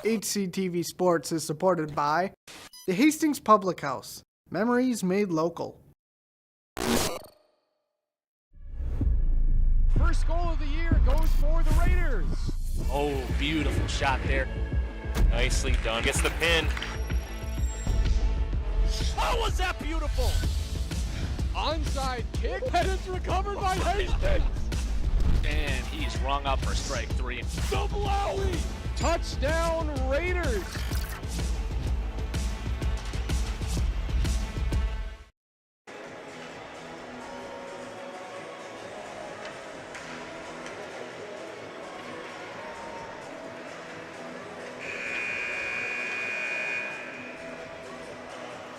HCTV Sports is supported by the Hastings Public House. Memories made local. First goal of the year goes for the Raiders. Oh, beautiful shot there. Nicely done. Gets the pin. Oh, was that beautiful? Onside kick, and it's recovered by Hastings. And he's rung up for strike 3. The Blowy. Touchdown Raiders.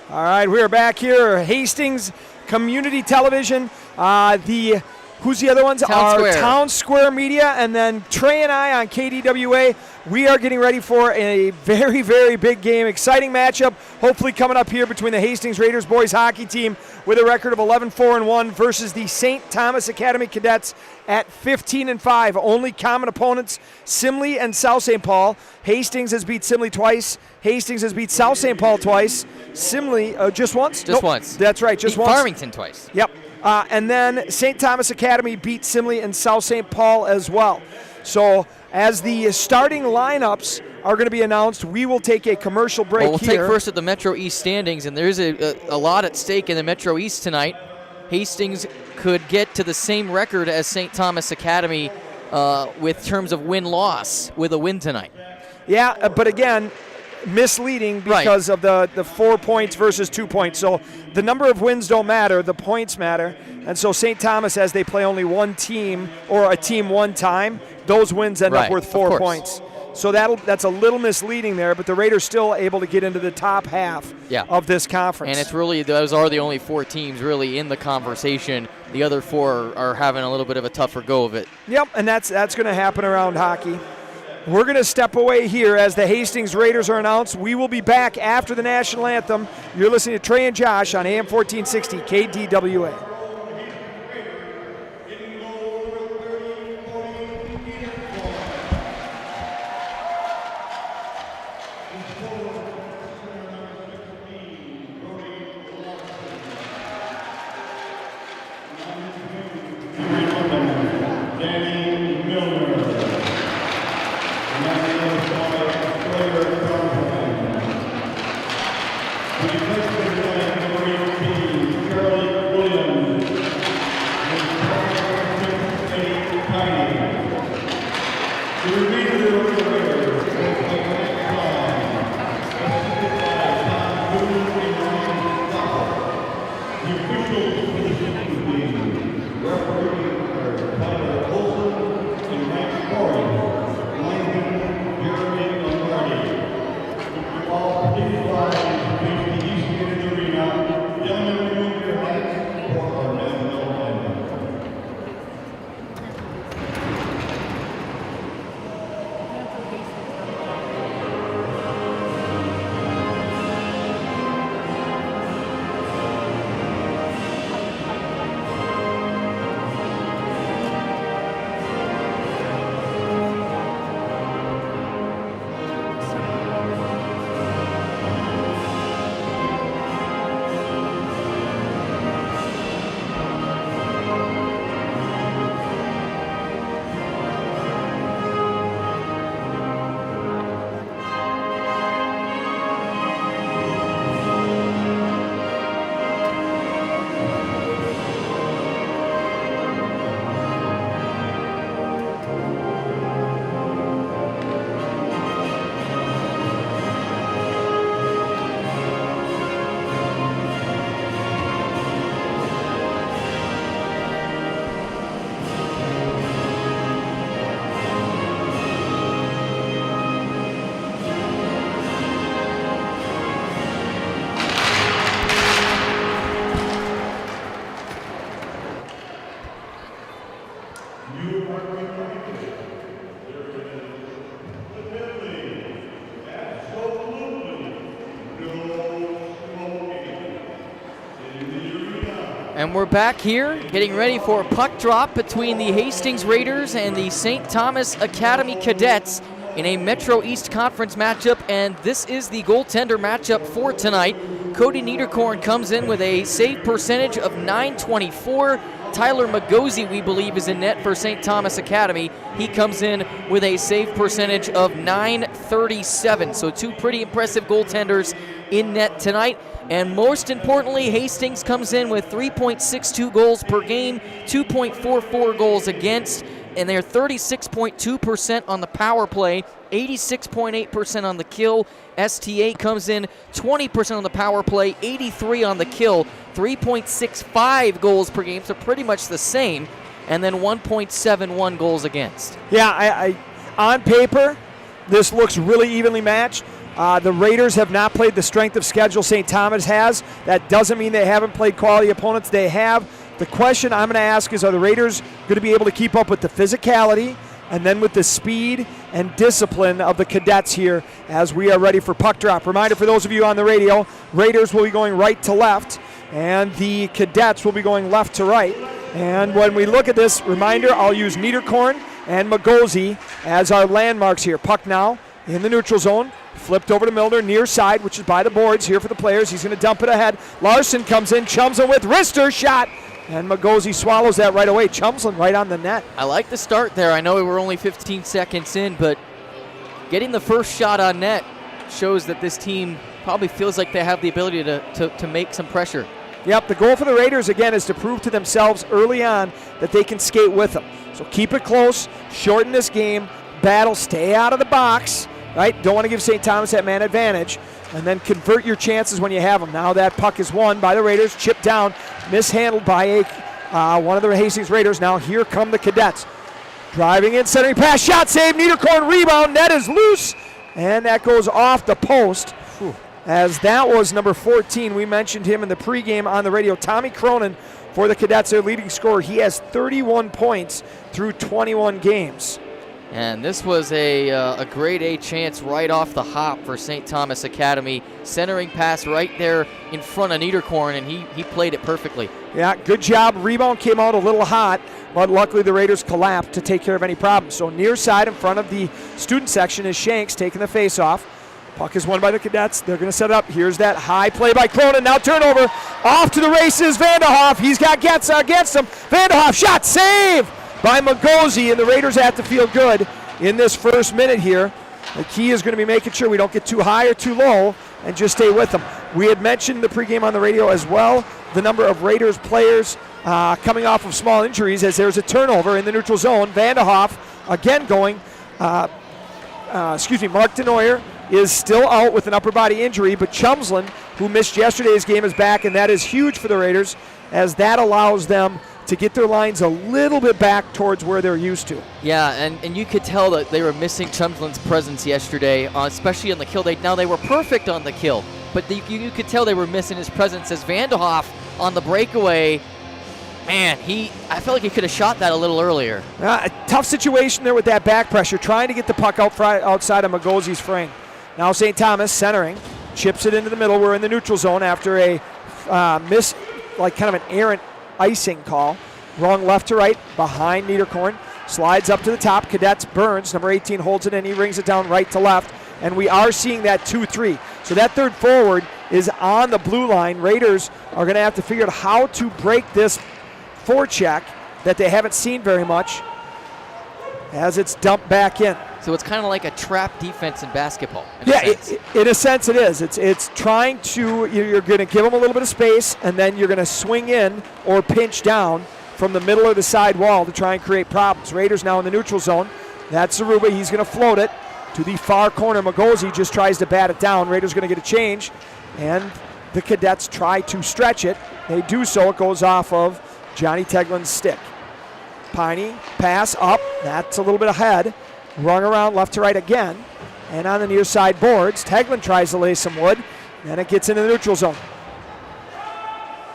All right, we're back here, Hastings Community Television. Who's the other ones? Town Square Media, and then Trey and I on KDWA. We are getting ready for a very, very big game. Exciting matchup, hopefully coming up here between the Hastings Raiders boys hockey team with a record of 11-4-1 versus the St. Thomas Academy Cadets at 15-5. Only common opponents, Simley and South St. Paul. Hastings has beat Simley twice. Hastings has beat South St. Paul twice. Simley just once? Just once. That's right, just once. Farmington twice. Yep. And then St. Thomas Academy beat Simley and South St. Paul as well. So as the starting lineups are going to be announced, we will take a commercial break we'll here. Take first at the Metro East standings, and there's a lot at stake in the Metro East tonight. Hastings could get to the same record as St. Thomas Academy with terms of win-loss with a win tonight. Yeah, but again, misleading because of the 4 points versus 2 points. So the number of wins don't matter, the points matter. And so St. Thomas, as they play only one team or a team one time, those wins end up worth 4 points. So that's a little misleading there, but the Raiders still able to get into the top half of this conference. And it's really, those are the only 4 teams really in the conversation. The other 4 are having a little bit of a tougher go of it. Yep, and that's going to happen around hockey. We're going to step away here as the Hastings Raiders are announced. We will be back after the national anthem. You're listening to Trey and Josh on AM 1460 KDWA. Williams. And we're back here getting ready for a puck drop between the Hastings Raiders and the St. Thomas Academy Cadets in a Metro East Conference matchup, and this is the goaltender matchup for tonight. Cody Niederkorn comes in with a save percentage of .924. Tyler Magosi, we believe, is in net for St. Thomas Academy. He comes in with a save percentage of .937. So two pretty impressive goaltenders in net tonight. And most importantly, Hastings comes in with 3.62 goals per game, 2.44 goals against, and they're 36.2% on the power play, 86.8% on the kill. STA comes in 20% on the power play, 83 on the kill, 3.65 goals per game, so pretty much the same, and then 1.71 goals against. Yeah, I on paper, this looks really evenly matched. The Raiders have not played the strength of schedule St. Thomas has. That doesn't mean they haven't played quality opponents. They have. The question I'm going to ask is, are the Raiders going to be able to keep up with the physicality and then with the speed and discipline of the Cadets here as we are ready for puck drop? Reminder for those of you on the radio, Raiders will be going right to left, and the Cadets will be going left to right. And when we look at this, reminder, I'll use Niederkorn and Magosi as our landmarks here. Puck now in the neutral zone. Flipped over to Milner, near side, which is by the boards here for the players. He's going to dump it ahead. Larson comes in, Chumslin with wrister shot, and Magosi swallows that right away. Chumslin right on the net. I like the start there. I know we were only 15 seconds in, but getting the first shot on net shows that this team probably feels like they have the ability to make some pressure. Yep, the goal for the Raiders, again, is to prove to themselves early on that they can skate with them. So keep it close, shorten this game, battle, stay out of the box. Right? Don't want to give St. Thomas that man advantage, and then convert your chances when you have them. Now that puck is won by the Raiders, chipped down, mishandled by one of the Hastings Raiders. Now here come the Cadets. Driving in, centering pass, shot save, Niederkorn rebound, net is loose, and that goes off the post. As that was number 14. We mentioned him in the pregame on the radio. Tommy Cronin for the Cadets, their leading scorer. He has 31 points through 21 games. And this was a grade A chance right off the hop for St. Thomas Academy. Centering pass right there in front of Niederkorn, and he played it perfectly. Yeah, good job. Rebound came out a little hot, but luckily the Raiders collapsed to take care of any problems. So near side in front of the student section is Shanks taking the face-off. Puck is won by the Cadets. They're going to set it up. Here's that high play by Cronin. Now turnover. Off to the races, Vanderhoff. He's got Getza against him. Vanderhoff, shot, save by Magosi, and the Raiders have to feel good in this first minute here. The key is going to be making sure we don't get too high or too low and just stay with them. We had mentioned the pregame on the radio as well, the number of Raiders players coming off of small injuries as there's a turnover in the neutral zone. Vanderhoff again going, Mark Denoyer is still out with an upper body injury, but Chumslin, who missed yesterday's game, is back, and that is huge for the Raiders as that allows them to get their lines a little bit back towards where they're used to. Yeah, and you could tell that they were missing Chumslin's presence yesterday, especially on the kill. They were perfect on the kill, but you could tell they were missing his presence as Vanderhoff on the breakaway. Man, I felt like he could have shot that a little earlier. A tough situation there with that back pressure, trying to get the puck outside of Magosi's frame. Now St. Thomas centering, chips it into the middle. We're in the neutral zone after a miss, like kind of an errant icing call. Wrong left to right behind Niederkorn. Slides up to the top. Cadets, Burns, number 18, holds it and he rings it down right to left. And we are seeing that 2-3. So that third forward is on the blue line. Raiders are going to have to figure out how to break this forecheck that they haven't seen very much as it's dumped back in. So it's kind of like a trap defense in basketball. In a sense it is. It's trying to, you're going to give them a little bit of space, and then you're going to swing in or pinch down from the middle of the side wall to try and create problems. Raiders now in the neutral zone. That's Zaruba. He's going to float it to the far corner. Magosi just tries to bat it down. Raiders going to get a change, and the Cadets try to stretch it. They do so. It goes off of Johnny Teglin's stick. Piney, pass up. That's a little bit ahead. Rung around left to right again. And on the near side boards, Teglin tries to lay some wood. Then it gets into the neutral zone.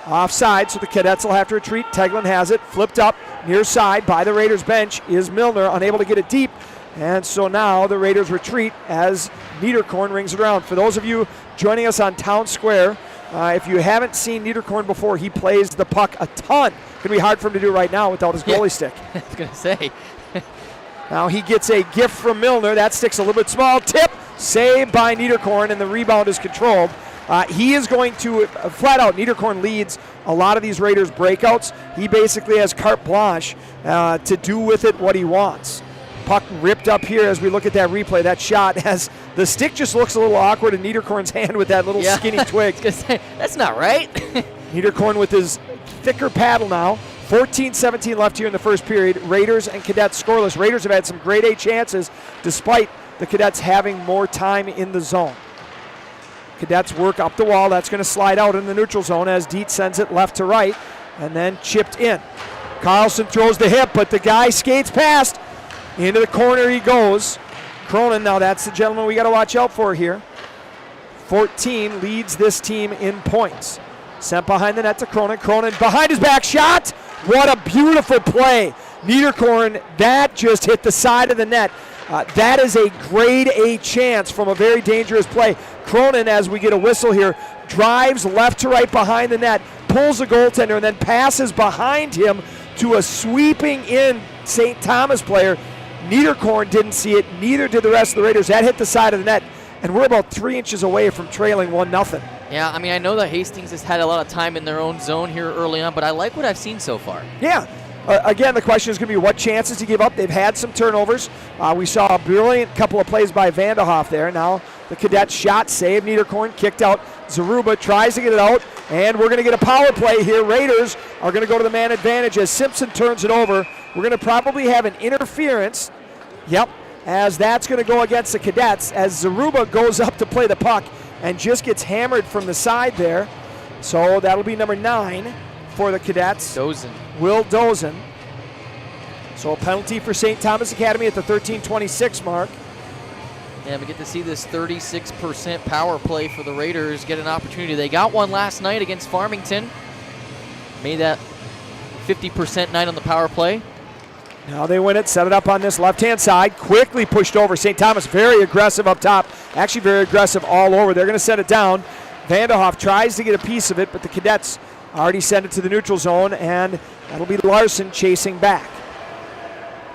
offside, so the Cadets will have to retreat. Teglin has it, flipped up, near side by the Raiders bench is Milner, unable to get it deep. And so now the Raiders retreat as Niederkorn rings it around. For those of you joining us on Town Square, if you haven't seen Niederkorn before, he plays the puck a ton. It's going to be hard for him to do right now without his goalie stick. I was going to say. Now he gets a gift from Milner. That stick's a little bit small. Tip, saved by Niederkorn, and the rebound is controlled. He is going to, flat out, Niederkorn leads a lot of these Raiders breakouts. He basically has carte blanche to do with it what he wants. Puck ripped up here as we look at that replay, that shot, as the stick just looks a little awkward in Niederkorn's hand with that little skinny twig. I was gonna say, that's not right. Niederkorn with his thicker paddle now. 14-17 left here in the first period. Raiders and Cadets scoreless. Raiders have had some grade A chances despite the Cadets having more time in the zone. Cadets work up the wall. That's going to slide out in the neutral zone as Dietz sends it left to right and then chipped in. Carlson throws the hip, but the guy skates past. Into the corner he goes. Cronin, now that's the gentleman we got to watch out for here. 14 leads this team in points. Sent behind the net to Cronin. Cronin behind his back shot. What a beautiful play. Niederkorn, that just hit the side of the net. That is a grade A chance from a very dangerous play. Cronin, as we get a whistle here, drives left to right behind the net, pulls the goaltender, and then passes behind him to a sweeping in St. Thomas player. Niederkorn didn't see it, neither did the rest of the Raiders. That hit the side of the net, and we're about 3 inches away from trailing 1-0. Yeah, I mean, I know that Hastings has had a lot of time in their own zone here early on, but I like what I've seen so far. Yeah. Again, the question is going to be what chances to give up. They've had some turnovers. We saw a brilliant couple of plays by Vanderhoff there. Now the Cadets shot, save, Niederkorn kicked out. Zaruba tries to get it out, and we're going to get a power play here. Raiders are going to go to the man advantage as Simpson turns it over. We're going to probably have an interference. Yep, as that's going to go against the Cadets as Zaruba goes up to play the puck and just gets hammered from the side there. So that'll be number 9 for the Cadets. Dozen. Will Dozen. So a penalty for St. Thomas Academy at the 13:26 mark. Yeah, we get to see this 36% power play for the Raiders get an opportunity. They got one last night against Farmington. Made that 50% night on the power play. Now they win it, set it up on this left-hand side. Quickly pushed over. St. Thomas very aggressive up top. Actually very aggressive all over. They're going to set it down. Vanderhoff tries to get a piece of it, but the Cadets already send it to the neutral zone, and that'll be Larson chasing back.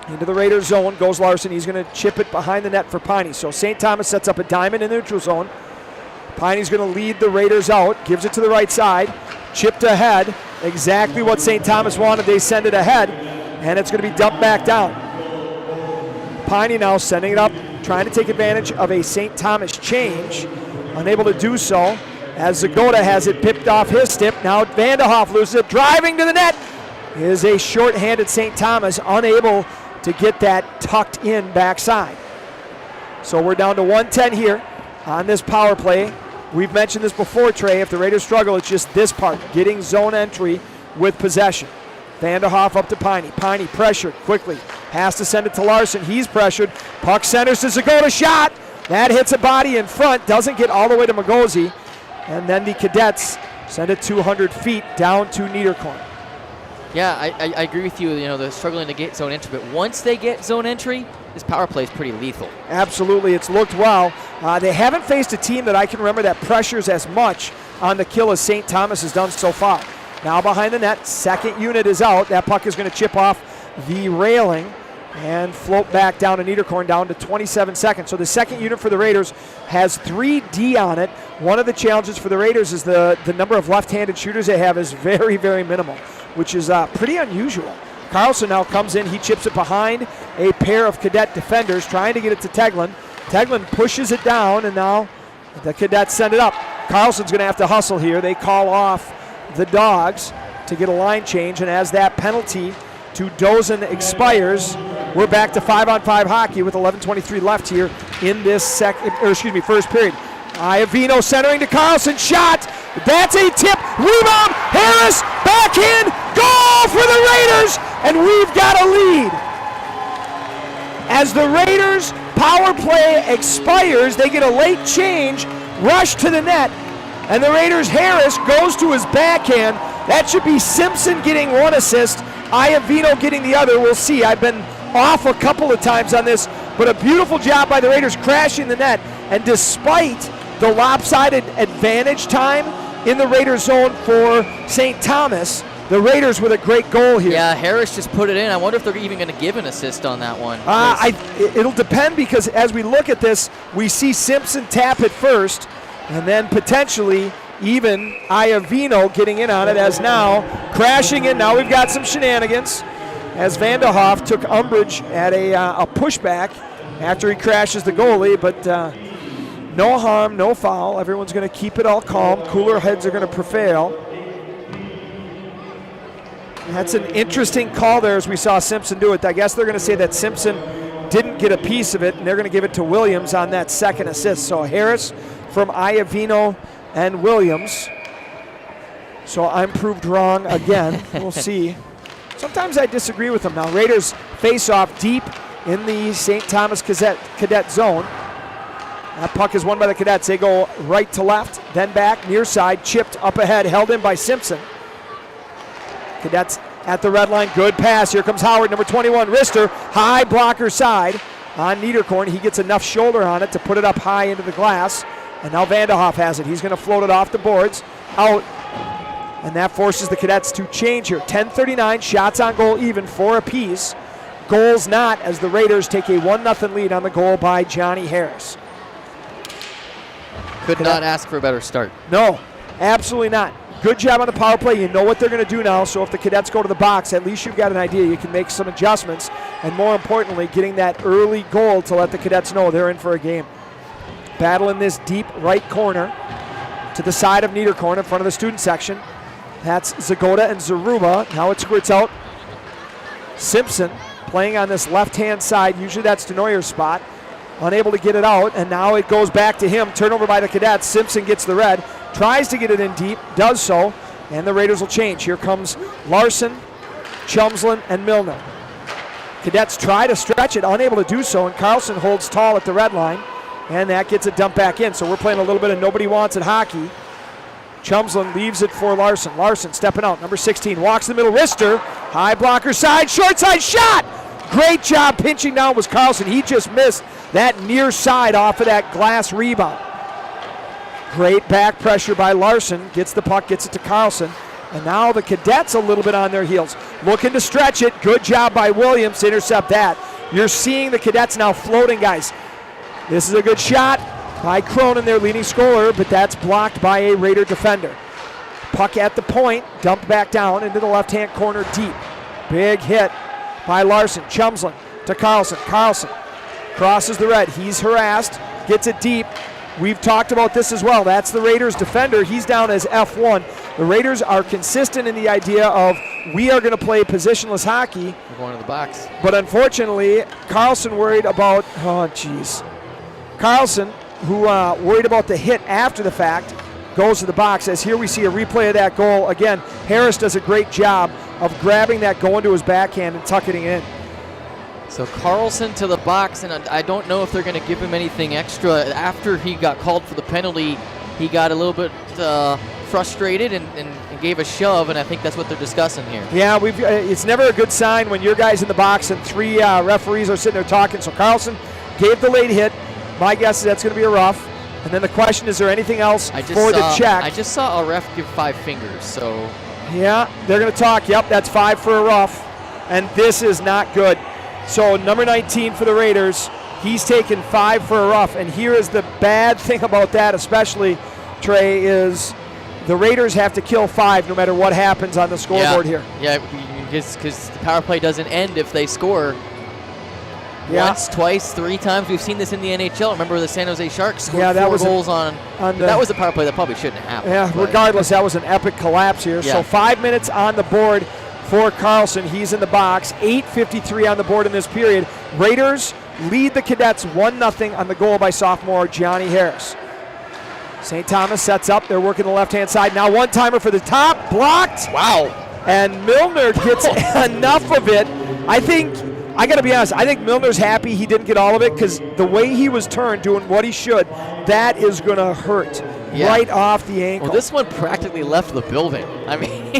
Into the Raiders zone goes Larson. He's going to chip it behind the net for Piney. So St. Thomas sets up a diamond in the neutral zone. Piney's going to lead the Raiders out. Gives it to the right side. Chipped ahead. Exactly what St. Thomas wanted. They send it ahead, and it's going to be dumped back down. Piney now sending it up, trying to take advantage of a St. Thomas change. Unable to do so as Zagoda has it pipped off his stick. Now Vanderhoff loses it. Driving to the net is a short-handed St. Thomas, unable to get that tucked in backside. So we're down to 1:10 here on this power play. We've mentioned this before, Trey. If the Raiders struggle, it's just this part, getting zone entry with possession. Vanderhoff up to Piney. Piney pressured quickly. Has to send it to Larson. He's pressured. Puck centers to Zagoda. Shot. That hits a body in front. Doesn't get all the way to Magosi. And then the Cadets send it 200 feet down to Niederkorn. Yeah, I agree with you. You know, they're struggling to get zone entry, but once they get zone entry, this power play is pretty lethal. Absolutely, it's looked well. They haven't faced a team that I can remember that pressures as much on the kill as St. Thomas has done so far. Now behind the net, second unit is out. That puck is going to chip off the railing and float back down to Niederkorn, down to 27 seconds. So the second unit for the Raiders has 3D on it. One of the challenges for the Raiders is the number of left-handed shooters they have is very, very minimal, which is pretty unusual. Carlson now comes in. He chips it behind a pair of Cadet defenders, trying to get it to Teglin. Teglin pushes it down, and now the Cadets send it up. Carlson's going to have to hustle here. They call off the Dogs to get a line change, and as that penalty to Dozen expires, we're back to 5-on-5 hockey with 11:23 left here in this first period. Iovino centering to Carlson, shot. That's a tip, rebound, Harris, backhand, goal for the Raiders, and we've got a lead. As the Raiders power play expires, they get a late change, rush to the net, and the Raiders' Harris goes to his backhand, That should be Simpson getting one assist, Iavino getting the other. We'll see. I've been off a couple of times on this, but a beautiful job by the Raiders crashing the net. And despite the lopsided advantage time in the Raiders zone for St. Thomas, the Raiders with a great goal here. Yeah, Harris just put it in. I wonder if they're even going to give an assist on that one. It'll depend, because as we look at this, we see Simpson tap it first, and then potentially even Iavino getting in on it, as now crashing in. Now we've got some shenanigans as Vanderhoff took umbrage at a pushback after he crashes the goalie, but no harm, no foul. Everyone's going to keep it all calm. Cooler heads are going to prevail. That's an interesting call there as we saw Simpson do it. I guess they're going to say that Simpson didn't get a piece of it, and they're going to give it to Williams on that second assist. So Harris from Iavino and Williams. So I'm proved wrong again. We'll see. Sometimes I disagree with them. Now Raiders face off deep in the St. Thomas Cadet zone. That puck is won by the Cadets. They go right to left, then back, near side, chipped up ahead, held in by Simpson. Cadets at the red line, good pass. Here comes Howard, number 21, Rister, high blocker side on Niederkorn. He gets enough shoulder on it to put it up high into the glass. And now Vanderhoff has it. He's going to float it off the boards, out. And that forces the Cadets to change here. 10:39, shots on goal even, 4 apiece. Goals not, as the Raiders take a 1-0 lead on the goal by Johnny Harris. Could not ask for a better start. No, absolutely not. Good job on the power play. You know what they're going to do now, so if the Cadets go to the box, at least you've got an idea. You can make some adjustments, and more importantly, getting that early goal to let the Cadets know they're in for a game. Battle in this deep right corner to the side of Niederkorn in front of the student section. That's Zagoda and Zaruba. Now it squirts out. Simpson playing on this left-hand side. Usually that's Denoyer's spot. Unable to get it out, and now it goes back to him. Turnover by the Cadets. Simpson gets the red. Tries to get it in deep, does so, and the Raiders will change. Here comes Larson, Chumsland, and Milner. Cadets try to stretch it, unable to do so, and Carlson holds tall at the red line, and that gets it dumped back in. So we're playing a little bit of nobody wants it hockey. Chumsland leaves it for Larson. Larson stepping out, number 16, walks the middle, Rister, high blocker side, short side shot! Great job pinching down was Carlson. He just missed that near side off of that glass rebound. Great back pressure by Larson. Gets the puck, gets it to Carlson. And now the Cadets a little bit on their heels. Looking to stretch it. Good job by Williams to intercept that. You're seeing the Cadets now floating, guys. This is a good shot by Cronin, their leading scorer, but that's blocked by a Raider defender. Puck at the point, dumped back down into the left-hand corner deep. Big hit by Larson. Chumsland to Carlson. Carlson crosses the red. He's harassed, gets it deep. We've talked about this as well. That's the Raiders defender. He's down as F1. The Raiders are consistent in the idea of we are going to play positionless hockey. We're going to the box. But unfortunately, Carlson worried about, Carlson, who worried about the hit after the fact, goes to the box. As here we see a replay of that goal. Again, Harris does a great job of grabbing that, going to his backhand and tucking it in. So Carlson to the box, and I don't know if they're going to give him anything extra. After he got called for the penalty, he got a little bit frustrated and gave a shove, and I think that's what they're discussing here. Yeah, it's never a good sign when your guy's in the box and 3 referees are sitting there talking. So Carlson gave the late hit. My guess is that's going to be a rough. And then the question, is there anything else for the check? I just saw a ref give 5 fingers, so. Yeah, they're going to talk. Yep, that's 5 for a rough. And this is not good. So number 19 for the Raiders, he's taken 5 for a rough. And here is the bad thing about that, especially, Trey, is the Raiders have to kill 5 no matter what happens on the scoreboard here. Yeah, because the power play doesn't end if they score. Yeah. Once, twice, 3 times. We've seen this in the NHL. Remember the San Jose Sharks scored 4 goals on that was a power play that probably shouldn't have happened. Yeah, regardless, that was an epic collapse here. Yeah. So 5 minutes on the board for Carlson. He's in the box. 8:53 on the board in this period. Raiders lead the Cadets 1-0 on the goal by sophomore Johnny Harris. St. Thomas sets up. They're working the left-hand side. Now one-timer for the top. Blocked. Wow. And Milner gets enough of it. I got to be honest, I think Milner's happy he didn't get all of it, because the way he was turned doing what he should, that is going to hurt. right off the ankle. Well, this one practically left the building. I mean,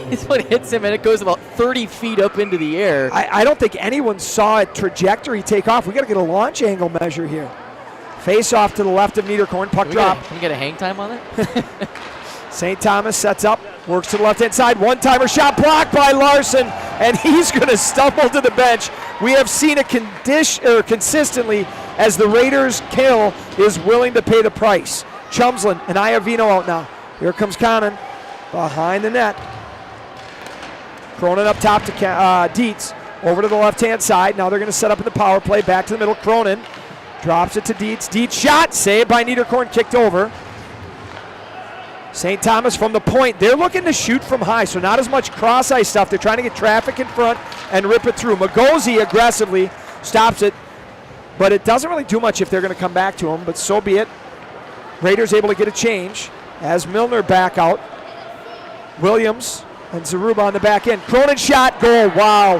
this one hits him and it goes about 30 feet up into the air. I don't think anyone saw a trajectory take off. We got to get a launch angle measure here. Face off to the left of Niederkorn. Puck drop. Can we get a hang time on it? St. Thomas sets up, works to the left-hand side. One-timer shot blocked by Larson, and he's going to stumble to the bench. We have seen it consistently as the Raiders' kill is willing to pay the price. Chumslin and Iavino out now. Here comes Conan behind the net. Cronin up top to Dietz. Over to the left-hand side. Now they're going to set up in the power play. Back to the middle. Cronin drops it to Dietz. Dietz shot. Saved by Niederkorn. Kicked over. St. Thomas from the point. They're looking to shoot from high, so not as much cross-ice stuff. They're trying to get traffic in front and rip it through. Magosi aggressively stops it, but it doesn't really do much if they're going to come back to him, but so be it. Raiders able to get a change as Milner back out. Williams and Zaruba on the back end. Cronin shot, goal, wow.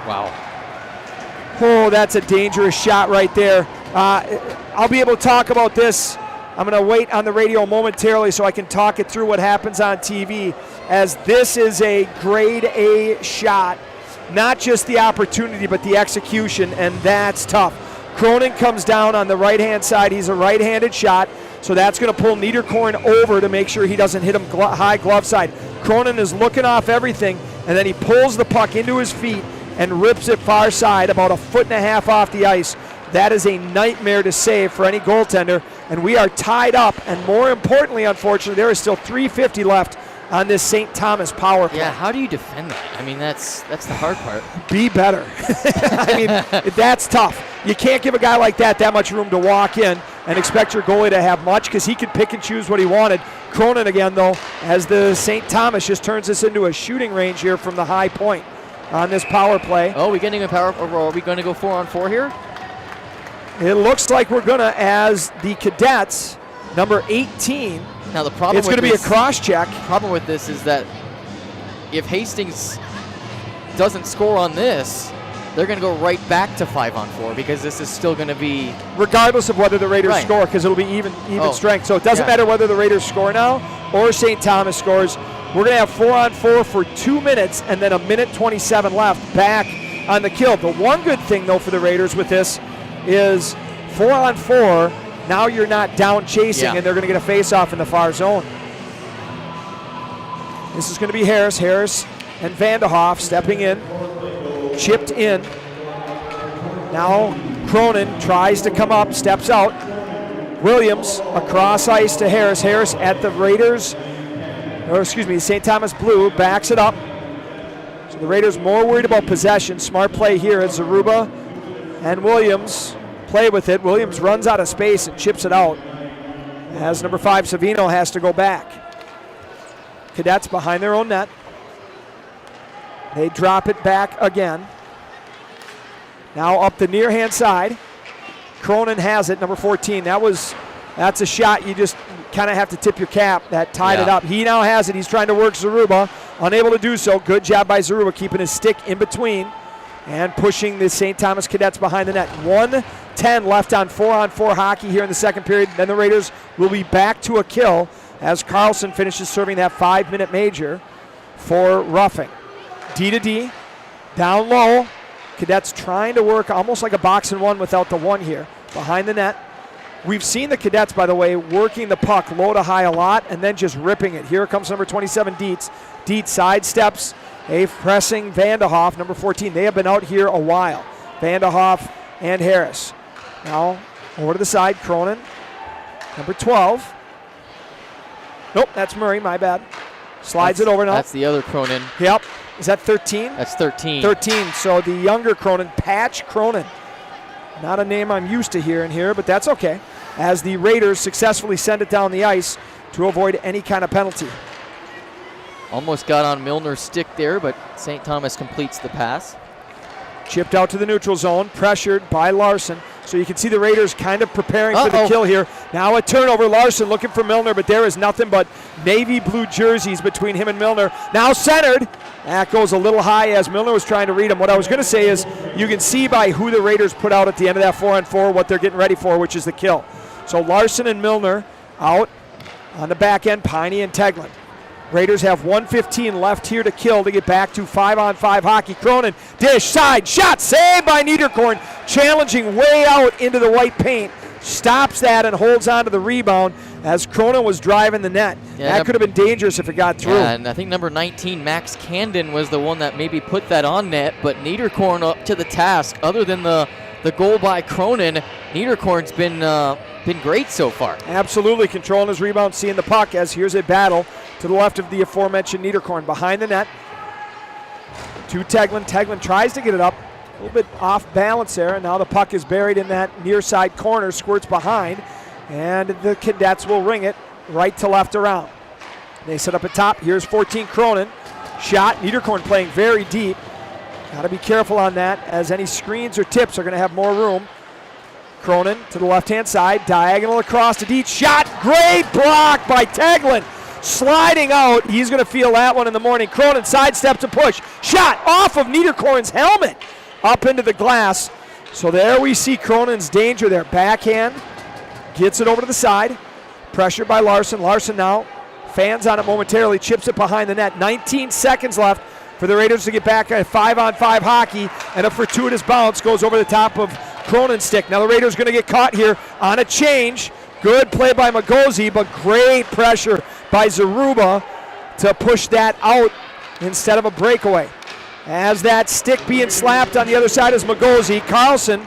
Wow. Oh, that's a dangerous shot right there. I'll be able to talk about this. I'm going to wait on the radio momentarily so I can talk it through what happens on TV, as this is a grade A shot. Not just the opportunity, but the execution, and that's tough. Cronin comes down on the right-hand side. He's a right-handed shot, so that's going to pull Niederkorn over to make sure he doesn't hit him high glove side. Cronin is looking off everything, and then he pulls the puck into his feet and rips it far side, about 1.5 feet off the ice. That is a nightmare to save for any goaltender, and we are tied up. And more importantly, unfortunately, there is still 3:50 left on this St. Thomas power play. Yeah, how do you defend that? I mean, that's the hard part. Be better. I mean, that's tough. You can't give a guy like that much room to walk in and expect your goalie to have much, because he could pick and choose what he wanted. Cronin again, though, as the St. Thomas just turns this into a shooting range here from the high point on this power play. Oh, we getting a power, or are we going to go 4-on-4 here? It looks like we're going to, as the Cadets, number 18. Now the problem it's going to be a cross check. The problem with this is that if Hastings doesn't score on this, they're going to go right back to 5-on-4, because this is still going to be, regardless of whether the Raiders score, because it'll be even strength. So it doesn't matter whether the Raiders score now or St. Thomas scores. We're going to have 4-on-4 for 2 minutes, and then 1:27 left back on the kill. The one good thing, though, for the Raiders with this is 4-on-4. Now you're not down chasing, and they're going to get a face-off in the far zone. This is going to be Harris. Harris and Vanderhoff stepping in. Chipped in. Now Cronin tries to come up, steps out. Williams across ice to Harris. Harris at the Raiders, St. Thomas blue, backs it up. So the Raiders more worried about possession. Smart play here as Zaruba and Williams play with it. Williams runs out of space and chips it out, as number 5 Savino has to go back. Cadets behind their own net. They drop it back again. Now up the near hand side. Cronin has it, number 14. That's a shot you just kind of have to tip your cap. That tied it up. He now has it. He's trying to work Zaruba. Unable to do so. Good job by Zaruba keeping his stick in between and pushing the St. Thomas Cadets behind the net. 1:10 left on 4-on-4 hockey here in the second period. Then the Raiders will be back to a kill as Carlson finishes serving that 5-minute major for roughing. D to D, down low. Cadets trying to work almost like a box and one without the one here. Behind the net. We've seen the Cadets, by the way, working the puck low to high a lot and then just ripping it. Here comes number 27, Dietz. Dietz sidesteps a pressing Vanderhoff, number 14. They have been out here a while. Vanderhoff and Harris. Now over to the side, Cronin, number 12. Nope, that's Murray, my bad. Slides it over now. That's the other Cronin. Yep. Is that 13? That's 13. 13. So the younger Cronin, Patch Cronin. Not a name I'm used to hearing here, but that's okay, as the Raiders successfully send it down the ice to avoid any kind of penalty. Almost got on Milner's stick there, but St. Thomas completes the pass. Chipped out to the neutral zone, pressured by Larson. So you can see the Raiders kind of preparing for the kill here. Now a turnover. Larson looking for Milner, but there is nothing but navy blue jerseys between him and Milner. Now centered. That goes a little high as Milner was trying to read him. What I was going to say is you can see by who the Raiders put out at the end of that 4-on-4 what they're getting ready for, which is the kill. So Larson and Milner out. On the back end, Piney and Tegland. Raiders have 1:15 left here to kill to get back to 5-on-5 hockey. Cronin, dish, side, shot, saved by Niederkorn, challenging way out into the white paint. Stops that and holds on to the rebound as Cronin was driving the net. Yeah, that could have been dangerous if it got through. Yeah, and I think number 19, Max Candon, was the one that maybe put that on net, but Niederkorn up to the task. Other than the goal by Cronin, Niederkorn's been great so far. Absolutely controlling his rebound, seeing the puck as here's a battle to the left of the aforementioned Niederkorn. Behind the net to Tegland. Tegland tries to get it up. A little bit off balance there, and now the puck is buried in that near side corner, squirts behind, and the Cadets will ring it right to left around. They set up at top. Here's 14 Cronin. Shot. Niederkorn playing very deep. Got to be careful on that, as any screens or tips are going to have more room. Cronin to the left-hand side, diagonal across to Dietz. Shot, great block by Tegland. Sliding out, he's going to feel that one in the morning. Cronin sidestep to push. Shot off of Niederkorn's helmet, up into the glass. So there we see Cronin's danger there. Backhand, gets it over to the side. Pressured by Larson. Larson now fans on it momentarily, chips it behind the net. 19 seconds left for the Raiders to get back at 5-on-5 hockey, and a fortuitous bounce goes over the top of Cronin's stick. Now the Raiders going to get caught here on a change. Good play by Magosi, but great pressure by Zaruba to push that out instead of a breakaway. As that stick being slapped on the other side is Magosi. Carlson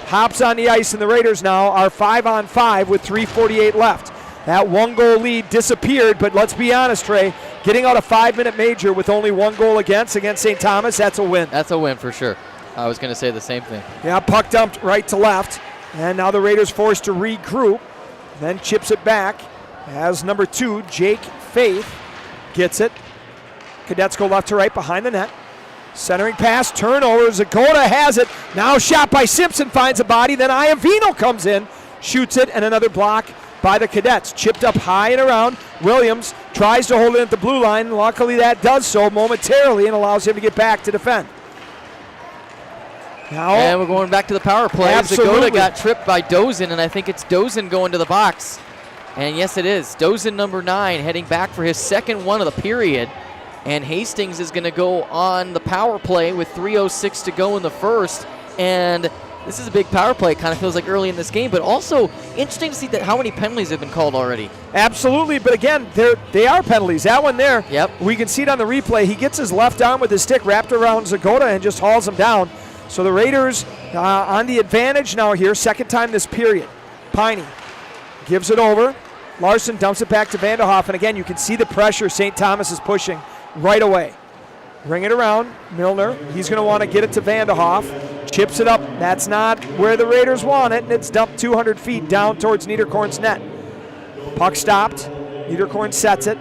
hops on the ice, and the Raiders now are 5-on-5 with 3:48 left. That one-goal lead disappeared, but let's be honest, Trey, getting out a 5-minute major with only one goal against St. Thomas, that's a win. That's a win for sure. I was going to say the same thing. Yeah, puck dumped right to left, and now the Raiders forced to regroup, then chips it back as number 2, Jake Faith, gets it. Cadets go left to right behind the net. Centering pass, turnover, Zagota has it. Now shot by Simpson, finds a body, then Iavino comes in, shoots it, and another block by the Cadets. Chipped up high and around. Williams tries to hold it at the blue line. Luckily that does so momentarily and allows him to get back to defend. Now, and we're going back to the power play. Absolutely. Zagota got tripped by Dozen, and I think it's Dozen going to the box. And yes, it is. Dozen, number 9, heading back for his second one of the period. And Hastings is going to go on the power play with 3:06 to go in the first. And this is a big power play. It kind of feels like early in this game, but also interesting to see that how many penalties have been called already. Absolutely, but again, they are penalties. That one there, yep. We can see it on the replay. He gets his left arm with his stick wrapped around Zagota and just hauls him down. So the Raiders on the advantage now here, second time this period. Piney gives it over. Larson dumps it back to Vanderhoff, and again, you can see the pressure St. Thomas is pushing right away. Bring it around, Milner. He's going to want to get it to Vanderhoff. Chips it up. That's not where the Raiders want it, and it's dumped 200 feet down towards Niederkorn's net. Puck stopped. Niederkorn sets it.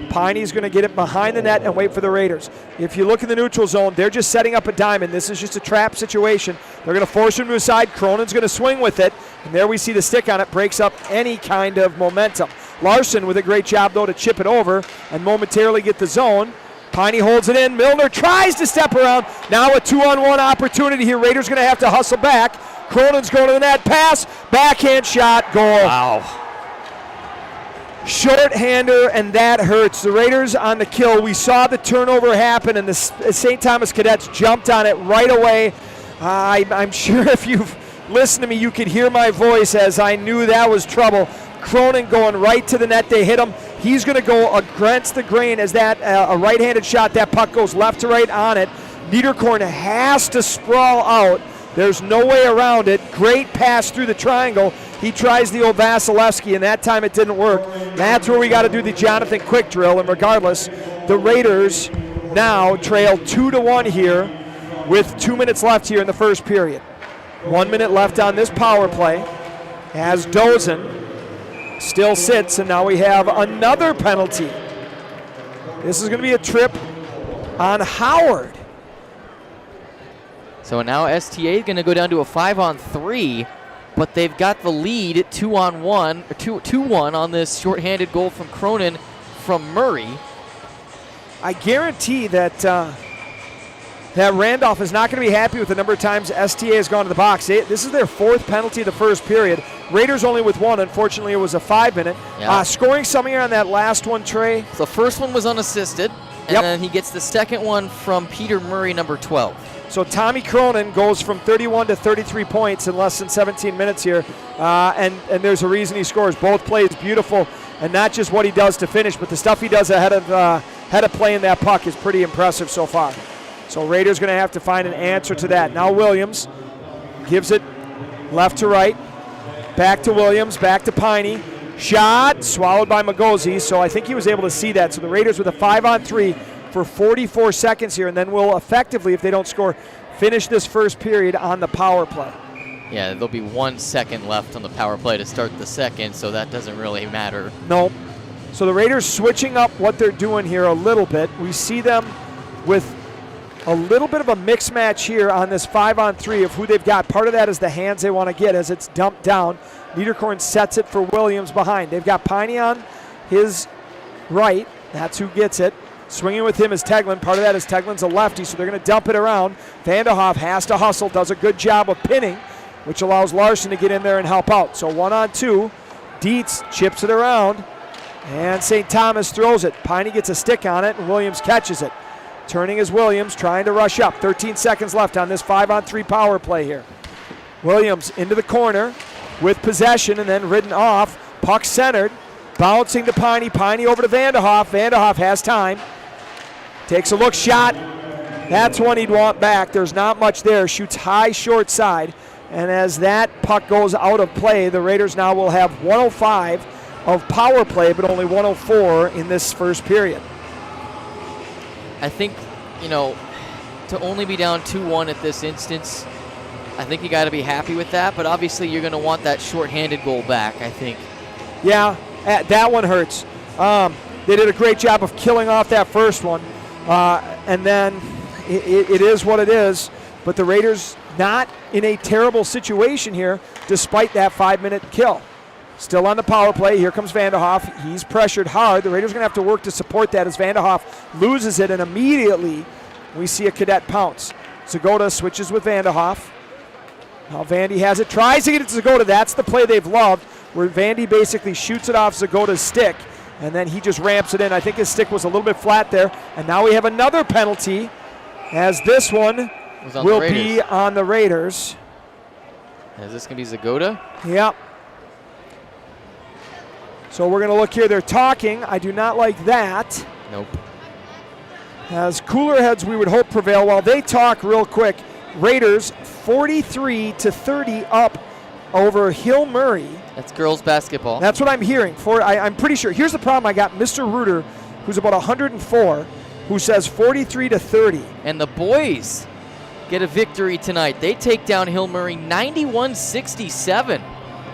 Piney's going to get it behind the net and wait for the Raiders. If you look in the neutral zone, they're just setting up a diamond. This is just a trap situation. They're going to force him to the side. Cronin's going to swing with it, and there we see the stick on it. Breaks up any kind of momentum. Larson with a great job, though, to chip it over and momentarily get the zone. Piney holds it in. Milner tries to step around. Now a 2-on-1 opportunity here. Raiders going to have to hustle back. Cronin's going to the net. Pass. Backhand shot. Goal. Wow. Short-hander, and that hurts. The Raiders on the kill. We saw the turnover happen, and the St. Thomas Cadets jumped on it right away. I'm sure if you've listened to me, you could hear my voice as I knew that was trouble. Cronin going right to the net. They hit him. He's going to go against the grain as that a right-handed shot. That puck goes left to right on it. Niederkorn has to sprawl out. There's no way around it. Great pass through the triangle. He tries the old Vasilevsky, and that time it didn't work. That's where we got to do the Jonathan Quick drill, and regardless, the Raiders now trail 2-1 here with 2 minutes left here in the first period. 1 minute left on this power play as Dozen still sits, and now we have another penalty. This is going to be a trip on Howard. So now STA is going to go down to a 5-on-3, but they've got the lead at 2-on-1, or 2-1 on this shorthanded goal from Cronin from Murray. I guarantee that that Randolph is not going to be happy with the number of times STA has gone to the box. This is their 4th penalty of the first period. Raiders only with 1. Unfortunately, it was a 5-minute. Yeah. Scoring some here on that last one, Trey. The first one was unassisted, and then he gets the second one from Peter Murray, number 12. So Tommy Cronin goes from 31 to 33 points in less than 17 minutes here, and there's a reason he scores. Both plays beautiful, and not just what he does to finish, but the stuff he does ahead of playing that puck is pretty impressive so far. So Raiders going to have to find an answer to that. Now Williams gives it left to right, back to Williams, back to Piney. Shot swallowed by Magosi, so I think he was able to see that. So the Raiders with a 5-on-3 for 44 seconds here, and then will effectively, if they don't score, finish this first period on the power play. Yeah, there'll be 1 second left on the power play to start the second, so that doesn't really matter. No. So the Raiders switching up what they're doing here a little bit. We see them with a little bit of a mix match here on this 5-on-3 of who they've got. Part of that is the hands they want to get as it's dumped down. Niederkorn sets it for Williams behind. They've got Piney on his right. That's who gets it. Swinging with him is Teglin. Part of that is Teglin's a lefty, so they're going to dump it around. Vanderhoff has to hustle, does a good job of pinning, which allows Larson to get in there and help out. So 1-on-2. Dietz chips it around, and St. Thomas throws it. Piney gets a stick on it, and Williams catches it. Turning is Williams, trying to rush up. 13 seconds left on this 5-on-3 power play here. Williams into the corner with possession and then ridden off. Puck centered, bouncing to Piney. Piney over to Vanderhoff. Vanderhoff has time. Takes a look, shot. That's one he'd want back. There's not much there. Shoots high, short side. And as that puck goes out of play, the Raiders now will have 105 of power play, but only 104 in this first period. I think, to only be down 2-1 at this instance, I think you got to be happy with that, but obviously you're going to want that shorthanded goal back, I think. Yeah, that one hurts. They did a great job of killing off that first one, and then it is what it is, but the Raiders not in a terrible situation here despite that 5-minute kill. Still on the power play. Here comes Vanderhoff. He's pressured hard. The Raiders are going to have to work to support that as Vanderhoff loses it, and immediately we see a Cadet pounce. Zagota switches with Vanderhoff. Now Vandy has it. Tries to get it to Zagota. That's the play they've loved, where Vandy basically shoots it off Zagota's stick, and then he just ramps it in. I think his stick was a little bit flat there, and now we have another penalty as this one will be on the Raiders. Is this going to be Zagota? Yep. So we're going to look here. They're talking. I do not like that. Nope. As cooler heads, we would hope, prevail. While they talk real quick, Raiders 43-30 up over Hill Murray. That's girls basketball. That's what I'm hearing. I'm pretty sure. Here's the problem. I got Mr. Reuter, who's about 104, who says 43-30. And the boys get a victory tonight. They take down Hill Murray 91-67.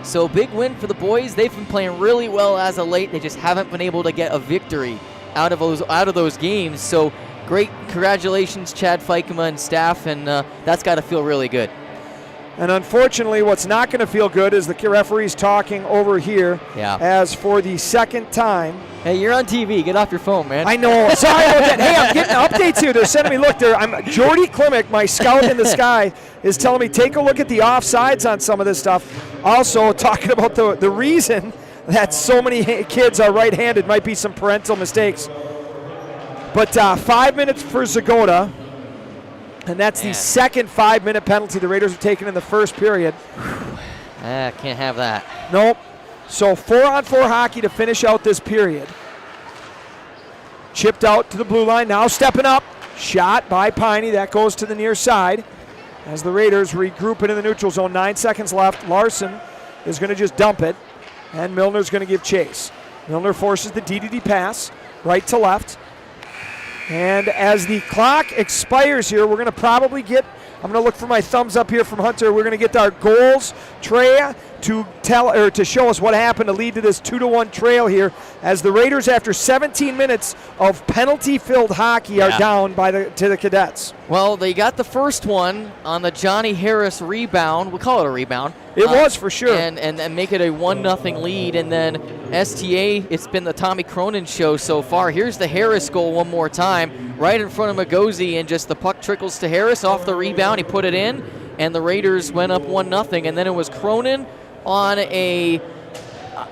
So big win for the boys. They've been playing really well as of late. They just haven't been able to get a victory out of those games. So great, congratulations, Chad Fikema and staff, and that's got to feel really good. And unfortunately, what's not going to feel good is the referee's talking over here. Yeah. As for the second time. Hey, you're on TV. Get off your phone, man. I know. Sorry about that. Hey, I'm getting updates here. They're sending me. Look, Jordy Klimek, my scout in the sky, is telling me take a look at the offsides on some of this stuff. Also, talking about the reason that so many kids are right-handed might be some parental mistakes. But 5 minutes for Zagota. And that's the second 5-minute penalty the Raiders have taken in the first period. Can't have that. Nope. So 4-on-4 hockey to finish out this period. Chipped out to the blue line. Now stepping up. Shot by Piney. That goes to the near side. As the Raiders regroup it in the neutral zone. 9 seconds left. Larson is going to just dump it. And Milner's going to give chase. Milner forces the DDD pass. Right to left. And as the clock expires here, we're going to probably get, I'm going to look for my thumbs up here from Hunter. We're going to get our goals, Trey, to show us what happened to lead to this 2-1 trail here, as the Raiders, after 17 minutes of penalty-filled hockey, are down to the Cadets. Well, they got the first one on the Johnny Harris rebound. We'll call it a rebound. It was for sure. And make it a 1-0 lead. And then STA, it's been the Tommy Cronin show so far. Here's the Harris goal one more time. time right in front of Magosi, and just the puck trickles to Harris off the rebound. He put it in, and the Raiders went up 1-0. And then it was Cronin on a,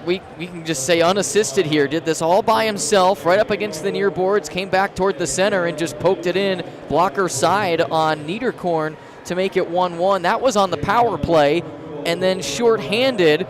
we can just say unassisted here, did this all by himself right up against the near boards, came back toward the center and just poked it in blocker side on Niederkorn to make it 1-1. That was on the power play. And then shorthanded,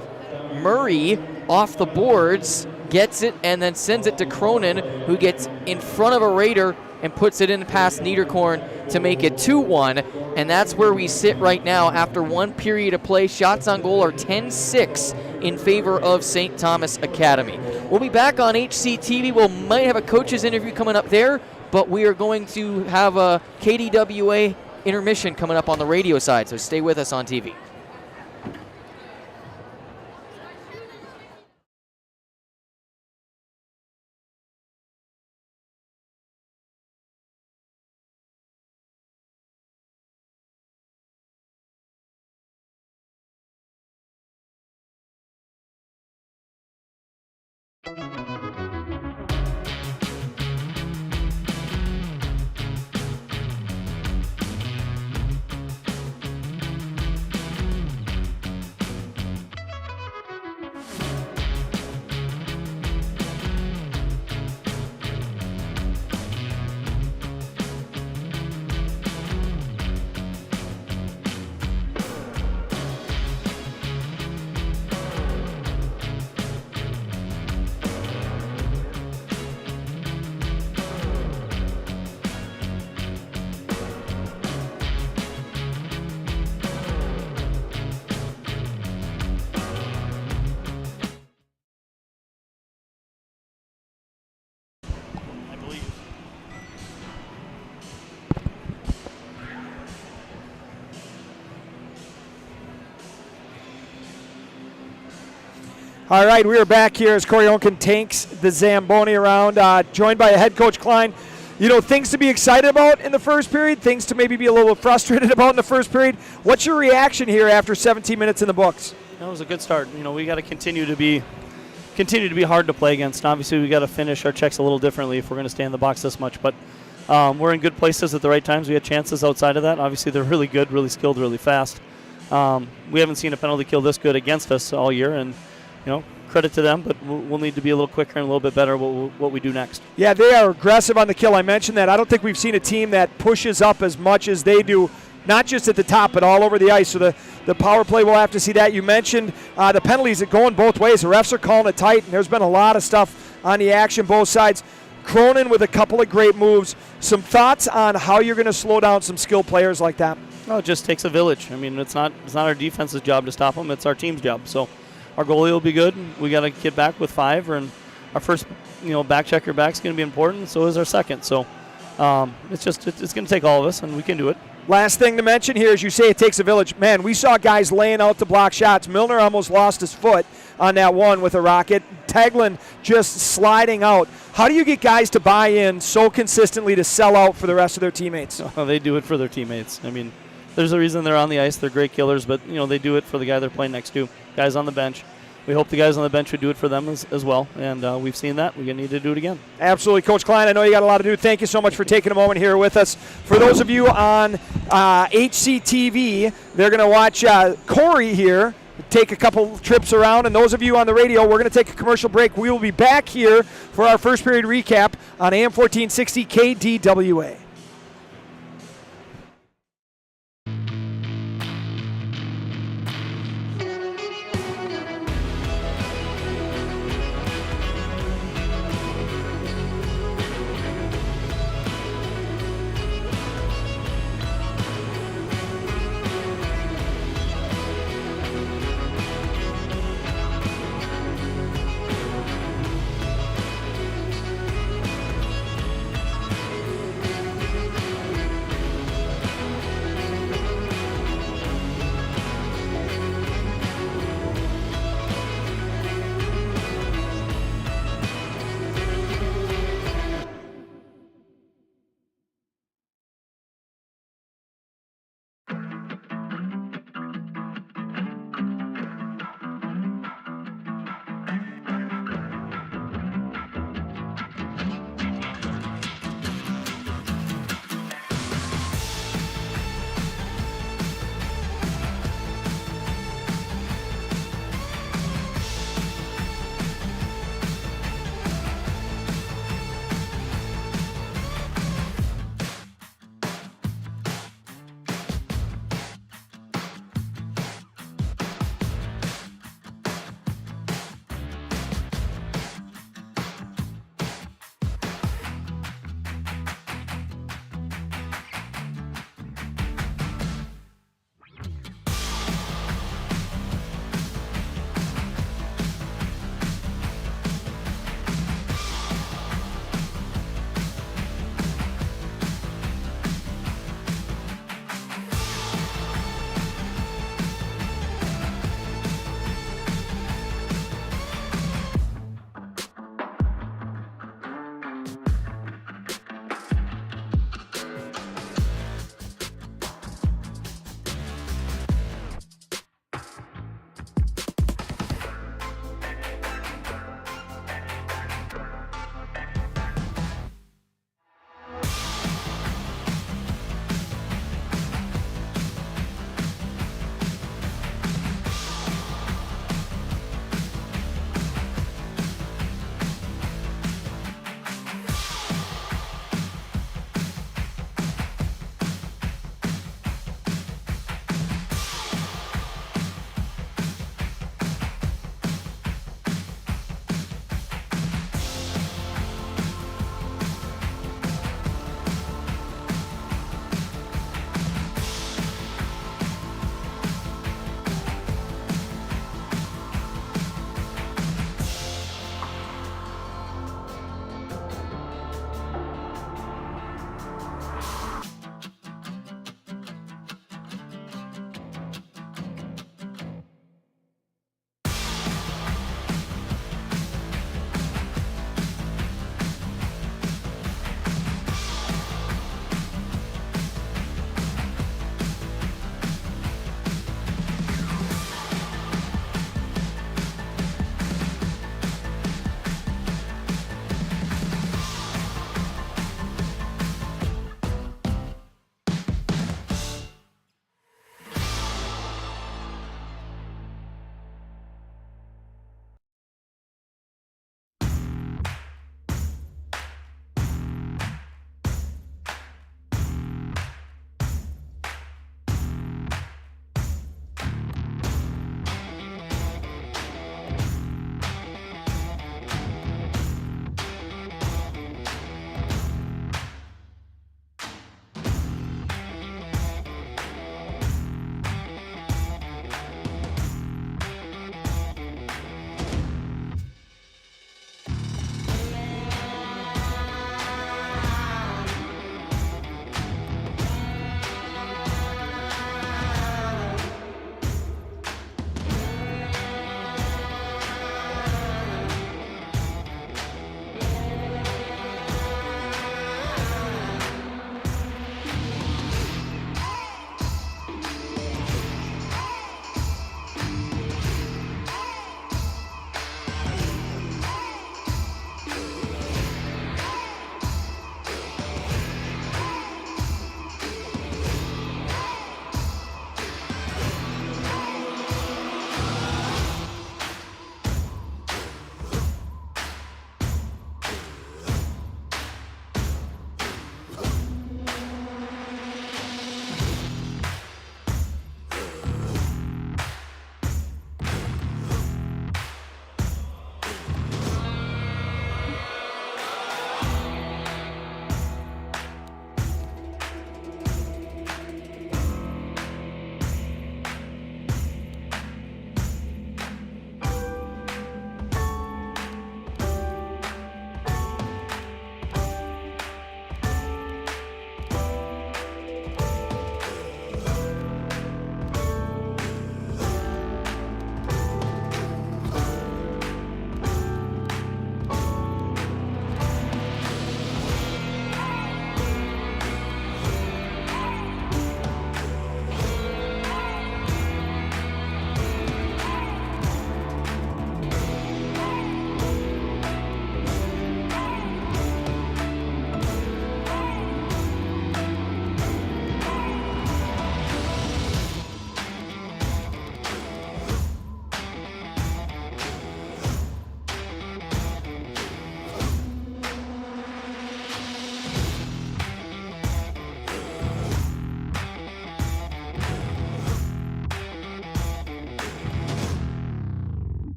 Murray off the boards gets it and then sends it to Cronin, who gets in front of a Raider and puts it in past Niederkorn to make it 2-1. And that's where we sit right now after one period of play. Shots on goal are 10-6 in favor of St. Thomas Academy. We'll be back on HCTV. We might have a coach's interview coming up there, but we are going to have a KDWA intermission coming up on the radio side, so stay with us on TV. All right, we are back here as Corey Onken tanks the Zamboni around, joined by a head coach Klein. You know, things to be excited about in the first period, things to maybe be a little frustrated about in the first period. What's your reaction here after 17 minutes in the books? That was a good start. You know, we got to continue to be hard to play against. Obviously, we got to finish our checks a little differently if we're going to stay in the box this much. But we're in good places at the right times. We had chances outside of that. Obviously, they're really good, really skilled, really fast. We haven't seen a penalty kill this good against us all year, and you know, credit to them, but we'll need to be a little quicker and a little bit better what we do next. Yeah, they are aggressive on the kill. I mentioned that. I don't think we've seen a team that pushes up as much as they do, not just at the top, but all over the ice. So the power play, we'll have to see that. You mentioned the penalties are going both ways. The refs are calling it tight, and there's been a lot of stuff on the action, both sides. Cronin with a couple of great moves. Some thoughts on how you're going to slow down some skilled players like that? No, it just takes a village. I mean, it's not our defense's job to stop them. It's our team's job. So our goalie will be good. We got to get back with 5, and our first, back checker back is going to be important. So is our second. So it's going to take all of us, and we can do it. Last thing to mention here is you say it takes a village. Man, we saw guys laying out to block shots. Milner almost lost his foot on that one with a rocket. Teglin just sliding out. How do you get guys to buy in so consistently to sell out for the rest of their teammates? Oh, they do it for their teammates. I mean, there's a reason they're on the ice. They're great killers, but they do it for the guy they're playing next to. Guys on the bench. We hope the guys on the bench would do it for them as well, and we've seen that. We need to do it again. Absolutely. Coach Klein, I know you got a lot to do. Thank you so much for taking a moment here with us. For those of you on HCTV, they're going to watch Corey here take a couple trips around, and those of you on the radio, we're going to take a commercial break. We will be back here for our first period recap on AM 1460 KDWA.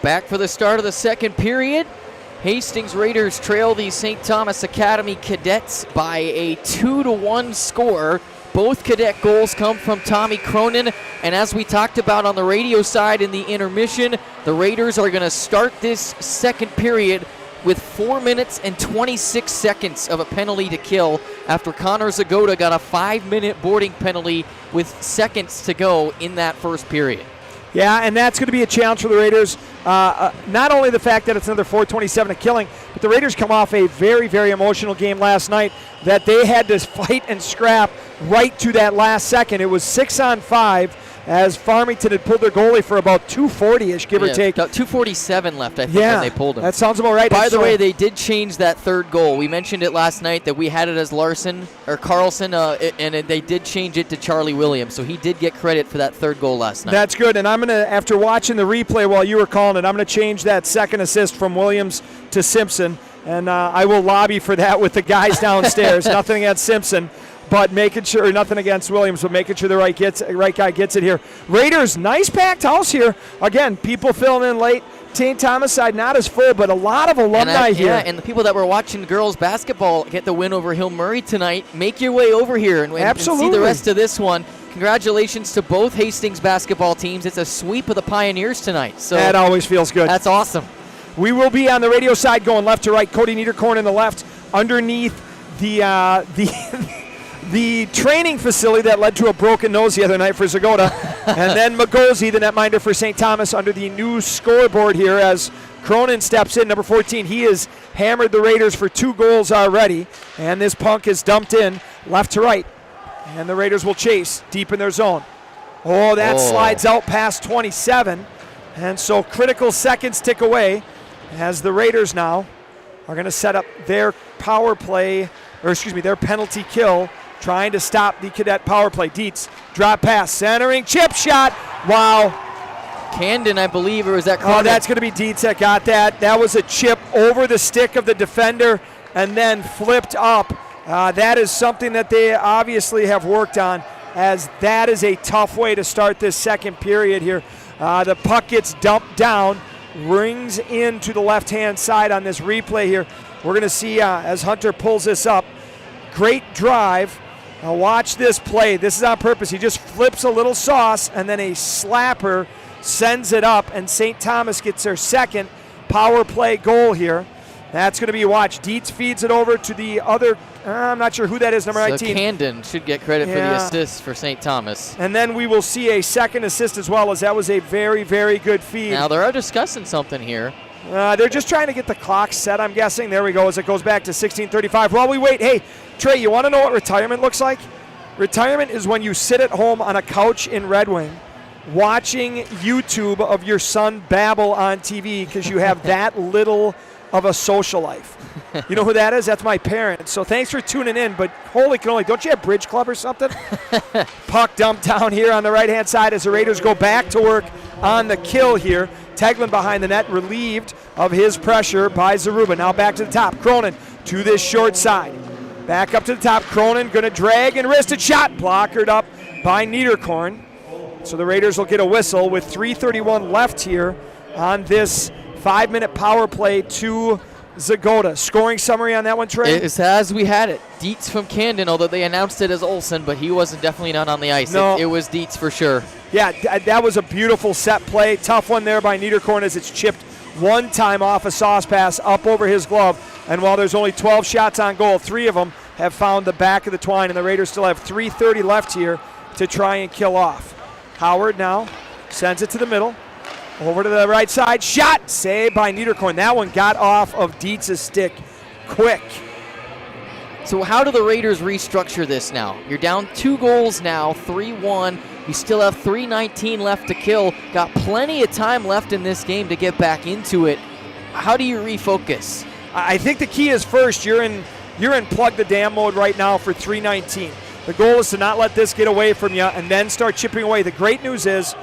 Back for the start of the second period. Hastings Raiders trail the St. Thomas Academy Cadets by a 2-1 score. Both cadet goals come from Tommy Cronin, and as we talked about on the radio side in the intermission, the Raiders are going to start this second period with 4 minutes and 26 seconds of a penalty to kill after Connor Zagoda got a 5-minute boarding penalty with seconds to go in that first period. Yeah, and that's going to be a challenge for the Raiders. Not only the fact that it's another 4:27 of killing, but the Raiders come off a very, very emotional game last night that they had to fight and scrap right to that last second. It was 6-on-5 as Farmington had pulled their goalie for about 2:40-ish, give or take. About 2:47 left, I think, when they pulled him. That sounds about right. By the way, they did change that third goal. We mentioned it last night that we had it as Carlson, and they did change it to Charlie Williams. So he did get credit for that third goal last night. That's good, and I'm going to, after watching the replay while you were calling it, I'm going to change that second assist from Williams to Simpson, and I will lobby for that with the guys downstairs. Nothing against Simpson, but making sure, nothing against Williams, but making sure the right guy gets it here. Raiders, nice packed house here. Again, people filling in late. St. Thomas side not as full, but a lot of alumni here. Yeah, and the people that were watching girls basketball get the win over Hill Murray tonight, make your way over here and see the rest of this one. Congratulations to both Hastings basketball teams. It's a sweep of the Pioneers tonight. So that always feels good. That's awesome. We will be on the radio side going left to right. Cody Niederkorn in the left underneath the training facility that led to a broken nose the other night for Zagoda. And then Magosi, the netminder for St. Thomas, under the new scoreboard here as Cronin steps in, number 14. He has hammered the Raiders for 2 goals already. And this punk is dumped in left to right. And the Raiders will chase deep in their zone. Oh, that slides out past 27. And so critical seconds tick away as the Raiders now are going to set up their their penalty kill, trying to stop the cadet power play. Dietz, drop pass, centering, chip shot. Wow. Camden, I believe, or was that Cronin? Oh, that's going to be Dietz that got that. That was a chip over the stick of the defender and then flipped up. That is something that they obviously have worked on, as that is a tough way to start this second period here. The puck gets dumped down, rings into the left-hand side on this replay here. We're going to see as Hunter pulls this up. Great drive. Now watch this play. This is on purpose. He just flips a little sauce, and then a slapper sends it up, and St. Thomas gets their second power play goal here. That's going to be watched. Dietz feeds it over to the other, I'm not sure who that is, number 19. So Camden should get credit for the assist for St. Thomas. And then we will see a second assist as well, as that was a very, very good feed. Now they're discussing something here. They're just trying to get the clock set, I'm guessing. There we go, as it goes back to 16:35. While we wait, hey, Trey, you want to know what retirement looks like? Retirement is when you sit at home on a couch in Red Wing watching YouTube of your son babble on TV because you have that little of a social life. You know who that is? That's my parents. So thanks for tuning in, but holy cannoli, don't you have Bridge Club or something? Puck dumped down here on the right-hand side as the Raiders go back to work on the kill here. Teglin behind the net, relieved of his pressure by Zaruba. Now back to the top. Cronin to this short side. Back up to the top. Cronin going to drag and wristed shot. Blockered up by Niederkorn. So the Raiders will get a whistle with 3:31 left here on this 5-minute power play to Zagoda. Scoring summary on that one, Trey? It's as we had it. Dietz from Camden, although they announced it as Olsen, but he wasn't definitely not on the ice. No. It was Dietz for sure. Yeah, that was a beautiful set play. Tough one there by Niederkorn as it's chipped one time off a sauce pass up over his glove. And while there's only 12 shots on goal, 3 of them have found the back of the twine, and the Raiders still have 3:30 left here to try and kill off. Howard now sends it to the middle. Over to the right side. Shot! Saved by Niederkorn. That one got off of Dietz's stick quick. So how do the Raiders restructure this now? You're down 2 goals now, 3-1. You still have 3:19 left to kill. Got plenty of time left in this game to get back into it. How do you refocus? I think the key is first, you're in plug the dam mode right now for 3:19. The goal is to not let this get away from you and then start chipping away. The great news is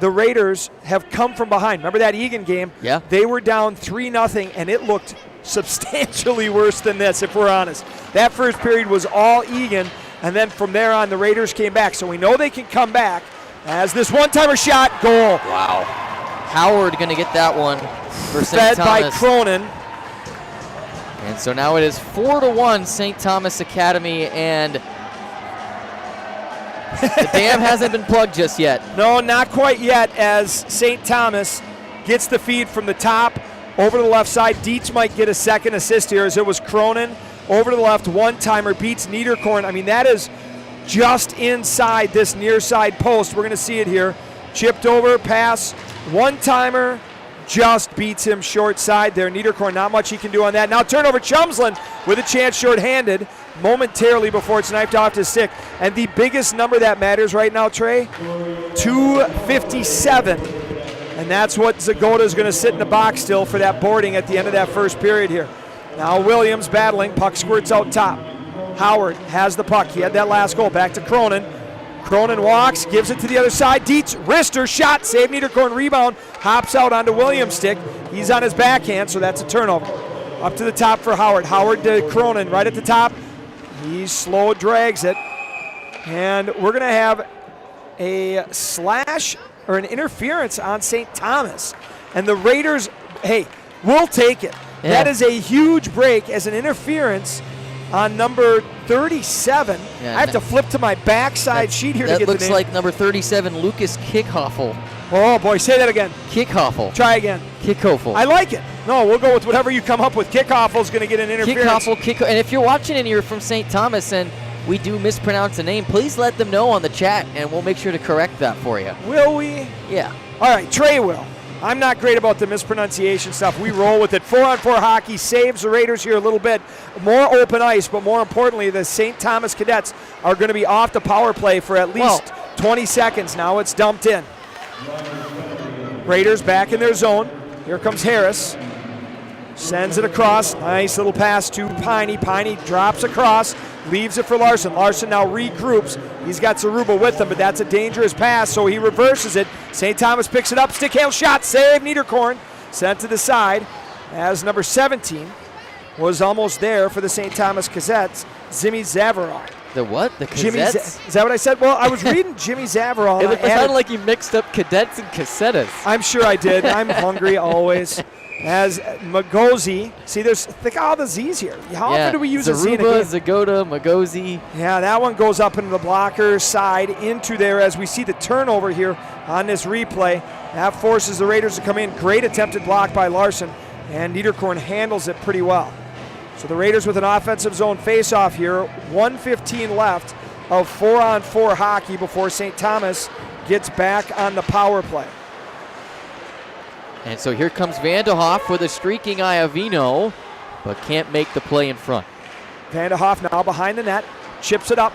the Raiders have come from behind. Remember that Egan game? Yeah. They were down 3-0, and it looked substantially worse than this, if we're honest. That first period was all Egan, and then from there on, the Raiders came back. So we know they can come back as this one-timer shot, goal. Wow. Howard going to get that one for St. Fed by Thomas. Cronin. And so now it is 4-1 St. Thomas Academy, and the dam hasn't been plugged just yet. No, not quite yet, as St. Thomas gets the feed from the top over to the left side. Dietz might get a second assist here, as it was Cronin over to the left, one-timer, beats Niederkorn. I mean, that is just inside this near side post. We're going to see it here. Chipped over, pass, one-timer, just beats him short side there. Niederkorn, not much he can do on that. Now turnover, Chumsland with a chance short-handed momentarily before it's knifed off his stick. And the biggest number that matters right now, Trey, 2:57. And that's what Zagota is going to sit in the box still for that boarding at the end of that first period here. Now Williams battling, puck squirts out top. Howard has the puck. He had that last goal. Back to Cronin. Cronin walks, gives it to the other side. Dietz, wrister, shot, save, Niederkorn, rebound, hops out onto Williams' stick. He's on his backhand, so that's a turnover. Up to the top for Howard. Howard to Cronin, right at the top. He slow drags it. And we're going to have a slash or an interference on St. Thomas. And the Raiders, hey, we'll take it. Yeah. That is a huge break as an interference on number 37. Yeah, I have to flip to my backside sheet here to That get the looks name. like number 37, Lucas Kickhoffel. Oh, boy, say that again. Kickhoffel. Try again. Kickhoffel. I like it. No, we'll go with whatever you come up with. Kickoffle's going to get an interference. Kickhoffel, and if you're watching and you're from St. Thomas and we do mispronounce a name, please let them know on the chat, and we'll make sure to correct that for you. Will we? Yeah. All right, Trey will. I'm not great about the mispronunciation stuff. We roll with it. 4-on-4 hockey saves the Raiders here a little bit. More open ice, but more importantly, the St. Thomas Cadets are going to be off the power play for at least 20 seconds. Now it's dumped in. Raiders back in their zone. Here comes Harris. Sends it across. Nice little pass to Piney. Piney drops across. Leaves it for Larson. Larson now regroups. He's got Zaruba with him, but that's a dangerous pass, so he reverses it. St. Thomas picks it up. Stick handle shot. Save. Niederkorn sent to the side as number 17 was almost there for the St. Thomas Cadets, Jimmy Zavarov. The what? The Jimmy Cadets? is that what I said? Well, I was reading Jimmy Zavarov. It sounded like you mixed up Cadets and Cassettas. I'm sure I did. I'm hungry always. As Magozi, see, think of all the Z's here. How often do we use a Z in a game? Zagota, Magozi. Yeah, that one goes up into the blocker side into there as we see the turnover here on this replay. That forces the Raiders to come in. Great attempted block by Larson, and Niederkorn handles it pretty well. So the Raiders with an offensive zone face-off here. 1:15 left of 4-on-4 hockey before St. Thomas gets back on the power play. And so here comes Vanderhoff with a streaking Iovino, but can't make the play in front. Vanderhoff now behind the net, chips it up.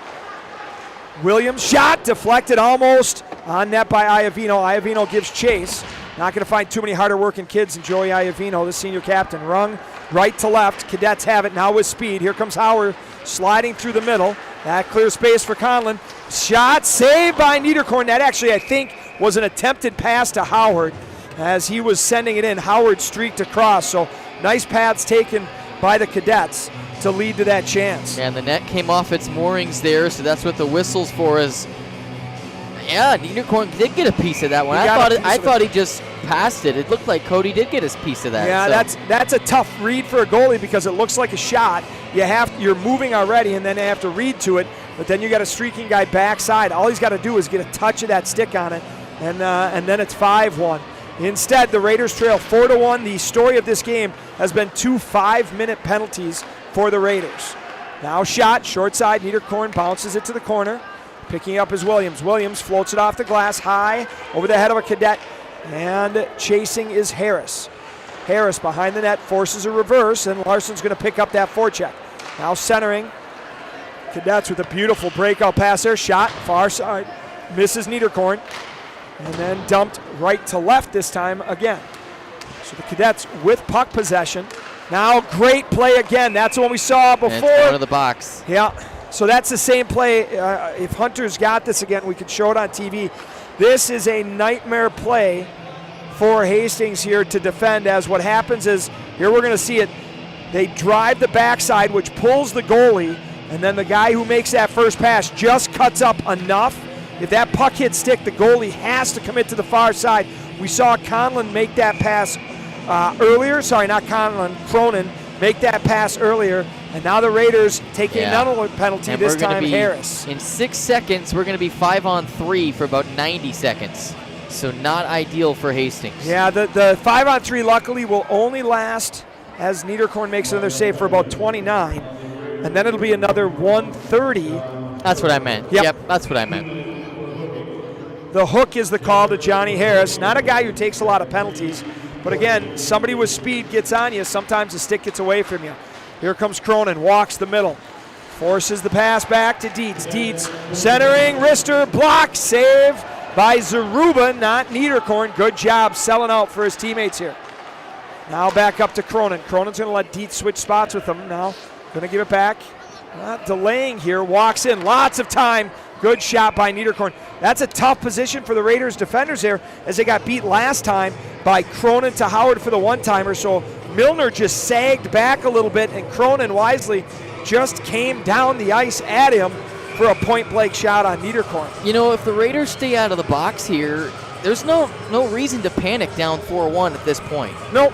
Williams shot, deflected almost on net by Iovino. Iovino gives chase. Not going to find too many harder working kids than Joey Iovino, the senior captain. Rung right to left. Cadets have it now with speed. Here comes Howard sliding through the middle. That clears space for Conlon. Shot saved by Niederkorn. That actually, I think, was an attempted pass to Howard. As he was sending it in, Howard streaked across. So nice paths taken by the Cadets to lead to that chance. And the net came off its moorings there, so that's what the whistle's for. Is Niederkorn did get a piece of that one. I thought he just passed it. It looked like Cody did get his piece of that. Yeah, so that's a tough read for a goalie because it looks like a shot. You're moving already, and then they have to read to it. But then you got a streaking guy backside. All he's got to do is get a touch of that stick on it, and then it's 5-1. Instead, the Raiders trail 4-1. The story of this game has been 2 5-minute penalties for the Raiders. Now shot, short side, Niederkorn bounces it to the corner. Picking up is Williams. Williams floats it off the glass high over the head of a Cadet. And chasing is Harris. Harris behind the net forces a reverse, and Larson's going to pick up that forecheck. Now centering. Cadets with a beautiful breakout pass there. Shot, far side. Misses Niederkorn. And then dumped right to left this time again. So the Cadets with puck possession. Now great play again. That's the one we saw before. And it's out of the box. Yeah. So that's the same play. If Hunter's got this again, we could show it on TV. This is a nightmare play for Hastings here to defend, as what happens is, here we're going to see it, they drive the backside, which pulls the goalie, and then the guy who makes that first pass just cuts up enough. If that puck hits stick, the goalie has to commit to the far side, We saw Conlon make that pass earlier. Sorry, not Conlon, Cronin make that pass earlier. And now the Raiders taking another penalty, and this time Harris. In 6 seconds, we're going to be 5-on-3 for about 90 seconds. So not ideal for Hastings. Yeah, the 5-on-3 luckily will only last as Niederkorn makes another save for about 29. And then it'll be another 130. That's what I meant. Yep, that's what I meant. The hook is the call to Johnny Harris. Not a guy who takes a lot of penalties. But again, somebody with speed gets on you. Sometimes the stick gets away from you. Here comes Cronin, walks the middle. Forces the pass back to Dietz. Dietz centering, wrister, block, save by Zaruba, not Niederkorn. Good job selling out for his teammates here. Now back up to Cronin. Cronin's going to let Dietz switch spots with him now. Going to give it back. Not delaying here. Walks in. Lots of time. Good shot by Niederkorn. That's a tough position for the Raiders defenders there as they got beat last time by Cronin to Howard for the one-timer. So Milner just sagged back a little bit, and Cronin wisely just came down the ice at him for a point-blank shot on Niederkorn. You know, if the Raiders stay out of the box here, there's no reason to panic down 4-1 at this point. Nope.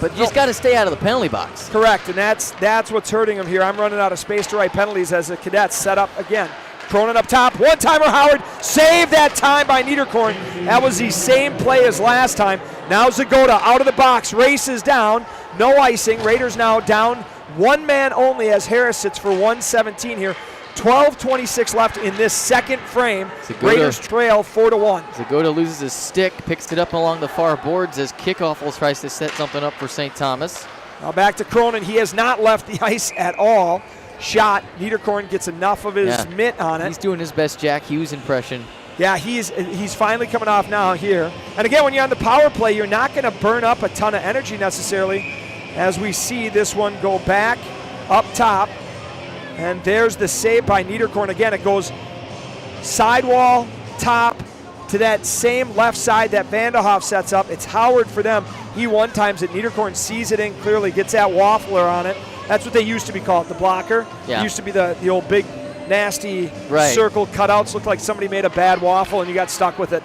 But you just got to stay out of the penalty box. Correct, and that's what's hurting them here. I'm running out of space to write penalties as the Cadets set up again. Cronin up top, one-timer Howard, saved that time by Niederkorn. That was the same play as last time. Now Zagoda out of the box, races down, no icing. Raiders now down one man only as Harris sits for 117 here. 12:26 left in this second frame. Raiders trail 4-1. Zagoda loses his stick, picks it up along the far boards as Kickoff tries to set something up for St. Thomas. Now back to Cronin. He has not left the ice at all. Shot. Niederkorn gets enough of his mitt on it. He's doing his best Jack Hughes impression. Yeah, he's finally coming off now here. And again, when you're on the power play, you're not going to burn up a ton of energy necessarily, as we see this one go back up top. And there's the save by Niederkorn. Again, it goes sidewall, top, to that same left side that Vanderhoff sets up. It's Howard for them. He one-times it. Niederkorn sees it in clearly, gets that waffler on it. That's what they used to be called, the blocker. Yeah. It used to be the old big, nasty circle cutouts. Looked like somebody made a bad waffle and you got stuck with it.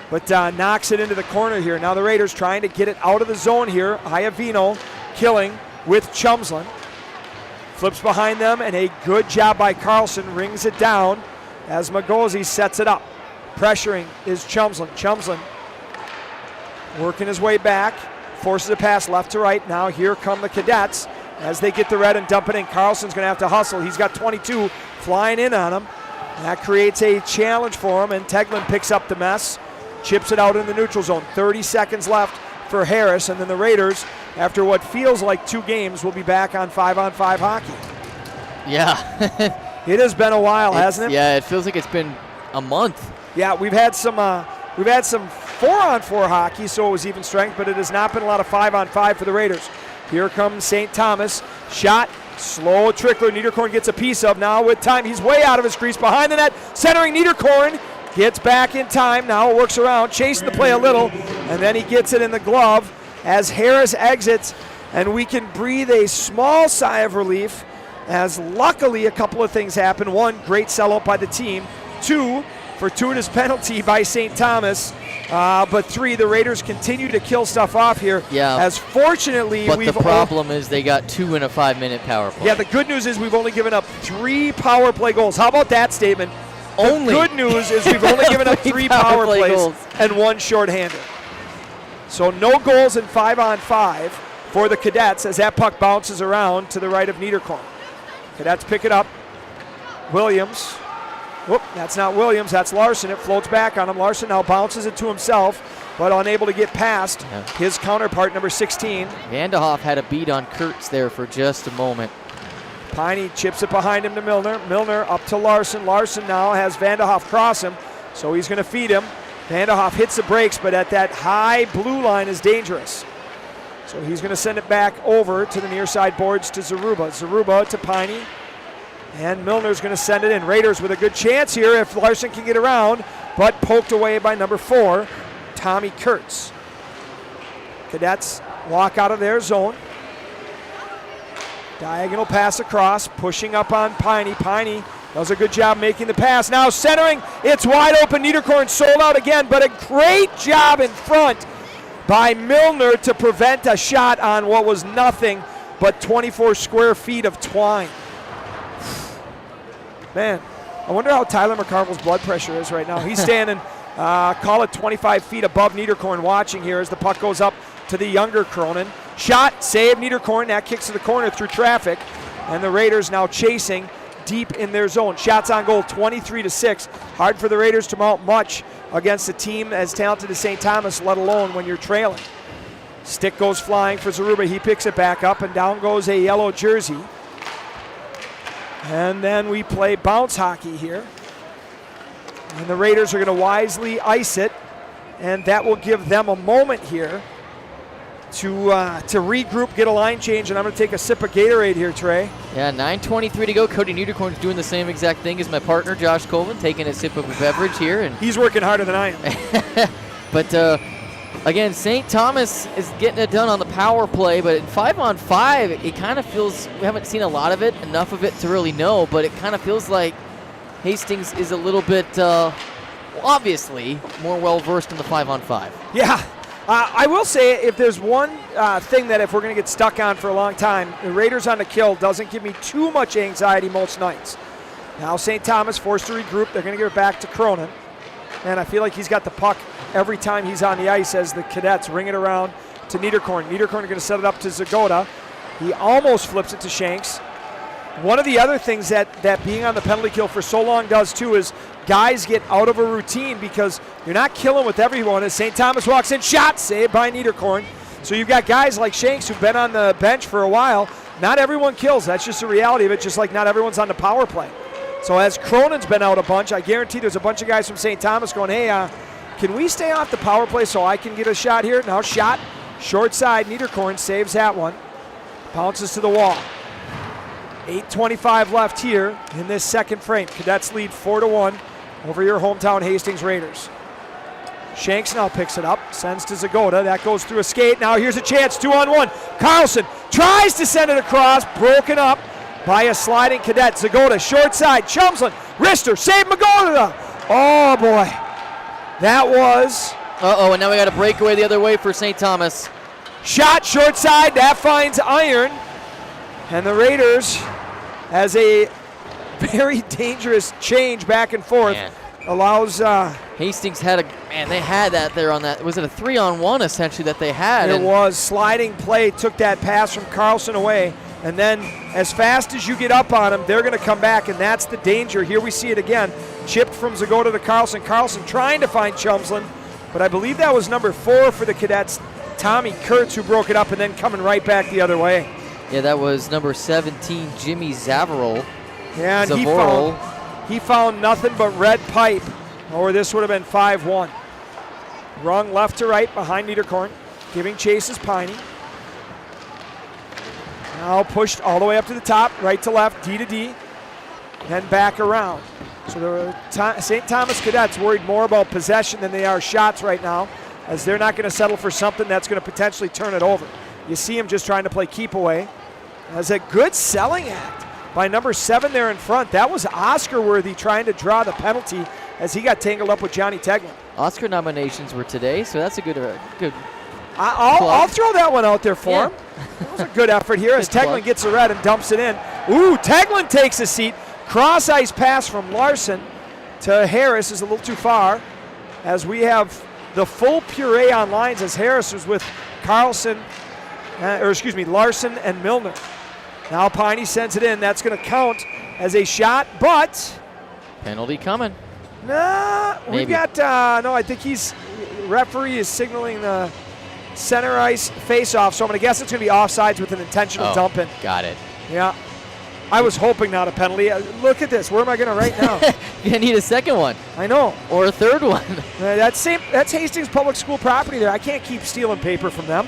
But knocks it into the corner here. Now the Raiders trying to get it out of the zone here. Iavino killing with Chumsland. Flips behind them, and a good job by Carlson. Rings it down as Magosi sets it up. Pressuring is Chumsland. Chumsland working his way back. Forces a pass left to right. Now here come the Cadets as they get the red and dump it in. Carlson's going to have to hustle. He's got 22 flying in on him. That creates a challenge for him, and Teglin picks up the mess. Chips it out in the neutral zone. 30 seconds left for Harris, and then the Raiders, after what feels like 2 games, will be back on 5-on-5 hockey. Yeah. It has been a while, hasn't it? Yeah, it feels like it's been a month. Yeah, we've had some 4-on-4 hockey, so it was even strength, but it has not been a lot of 5-on-5 for the Raiders. Here comes St. Thomas. Shot, slow trickler. Niederkorn gets a piece of now with time. He's way out of his crease behind the net. Centering Niederkorn. Gets back in time. Now it works around. Chasing the play a little. And then he gets it in the glove as Harris exits. And we can breathe a small sigh of relief as luckily a couple of things happen. 1, great sellout by the team. 2, fortuitous penalty by St. Thomas. But 3, the Raiders continue to kill stuff off here. Yeah. As fortunately, but the problem is they got 2 in a 5-minute power play. Yeah, the good news is we've only given up 3 power play goals. How about that statement? Only. The good news is we've only given up 3 power plays goals and 1 shorthanded. So no goals in 5-on-5 for the Cadets as that puck bounces around to the right of Niederkorn. Cadets pick it up. Williams. Whoop, that's not Williams, that's Larson. It floats back on him. Larson now bounces it to himself, but unable to get past his counterpart, number 16. Vanderhoff had a beat on Kurtz there for just a moment. Piney chips it behind him to Milner. Milner up to Larson. Larson now has Vanderhoff cross him, so he's going to feed him. Vanderhoff hits the brakes, but at that high blue line is dangerous. So he's going to send it back over to the near side boards to Zaruba. Zaruba to Piney. And Milner's going to send it in. Raiders with a good chance here if Larson can get around, but poked away by number 4, Tommy Kurtz. Cadets walk out of their zone. Diagonal pass across, pushing up on Piney. Piney Does a good job making the pass. Now centering, it's wide open. Niederkorn sold out again, but a great job in front by Milner to prevent a shot on what was nothing but 24 square feet of twine. Man, I wonder how Tyler McCarville's blood pressure is right now. He's standing, call it 25 feet above Niederkorn, watching here as the puck goes up to the younger Cronin. Shot, save Niederkorn. That kicks to the corner through traffic. And the Raiders now chasing deep in their zone. Shots on goal, 23-6. Hard for the Raiders to mount much against a team as talented as St. Thomas, let alone when you're trailing. Stick goes flying for Zaruba. He picks it back up, and down goes a yellow jersey. And then we play bounce hockey here. And the Raiders are going to wisely ice it, and that will give them a moment here to regroup, get a line change, and I'm going to take a sip of Gatorade here, Trey. Yeah, 9:23 to go. Cody Niederkorn's doing the same exact thing as my partner, Josh Colvin, taking a sip of a beverage here. And he's working harder than I am. But again, St. Thomas is getting it done on the power play, but in 5-on-5, it kind of feels, we haven't seen a lot of it, enough of it to really know, but it kind of feels like Hastings is a little bit, obviously, more well-versed in the 5-on-5. Yeah. I will say, if there's one thing that if we're going to get stuck on for a long time, the Raiders on the kill doesn't give me too much anxiety most nights. Now St. Thomas forced to regroup. They're going to give it back to Cronin. And I feel like he's got the puck every time he's on the ice as the Cadets ring it around to Niederkorn. Niederkorn are going to set it up to Zagoda. He almost flips it to Shanks. One of the other things that being on the penalty kill for so long does too is guys get out of a routine because you're not killing with everyone. As St. Thomas walks in, shot saved by Niederkorn. So you've got guys like Shanks who've been on the bench for a while. Not everyone kills. That's just the reality of it, just like not everyone's on the power play. So as Cronin's been out a bunch, I guarantee there's a bunch of guys from St. Thomas going, hey, can we stay off the power play so I can get a shot here? Now shot, short side, Niederkorn saves that one. Bounces to the wall. 8:25 left here in this second frame. Cadets lead 4-1 over your hometown Hastings Raiders. Shanks now picks it up, sends to Zagoda. That goes through a skate. Now here's a chance, 2-on-1. Carlson tries to send it across, broken up by a sliding Cadet. Zagoda, short side, Chumsland, wrister, save Magoda. Oh boy, that was. And now we got a breakaway the other way for St. Thomas. Shot short side, that finds iron. And the Raiders, as a very dangerous change back and forth, allows. Hastings had they had that there on that. Was it a 3-on-1 essentially that they had? It was. Sliding play took that pass from Carlson away. And then as fast as you get up on them, they're going to come back, and that's the danger. Here we see it again. Chipped from Zagoda to Carlson. Carlson trying to find Chumsland, but I believe that was number 4 for the Cadets, Tommy Kurtz, who broke it up and then coming right back the other way. Yeah, that was number 17, Jimmy Zavorol. Yeah, and he found nothing but red pipe, or this would have been 5-1. Rung left to right behind Niederkorn, giving chases Piney. Now pushed all the way up to the top, right to left, D to D, then back around. So the St. Thomas Cadets worried more about possession than they are shots right now, as they're not going to settle for something that's going to potentially turn it over. You see him just trying to play keep away. As a good selling act by number 7 there in front. That was Oscar-worthy trying to draw the penalty as he got tangled up with Johnny Teglin. Oscar nominations were today, so that's a good. I'll throw that one out there for him. That was a good effort here as Teglin gets a red and dumps it in. Ooh, Teglin takes a seat. Cross ice pass from Larson to Harris is a little too far, as we have the full puree on lines as Harris was with Larson and Milner. Now Piney sends it in. That's going to count as a shot, but penalty coming. Nah, we've got no. I think referee is signaling the center ice face-off, so I'm going to guess it's going to be offsides with an intentional dump in. Got it. Yeah. I was hoping not a penalty. Look at this. Where am I going to write now? You need a second one. I know. Or a third one. That's Hastings Public School property there. I can't keep stealing paper from them.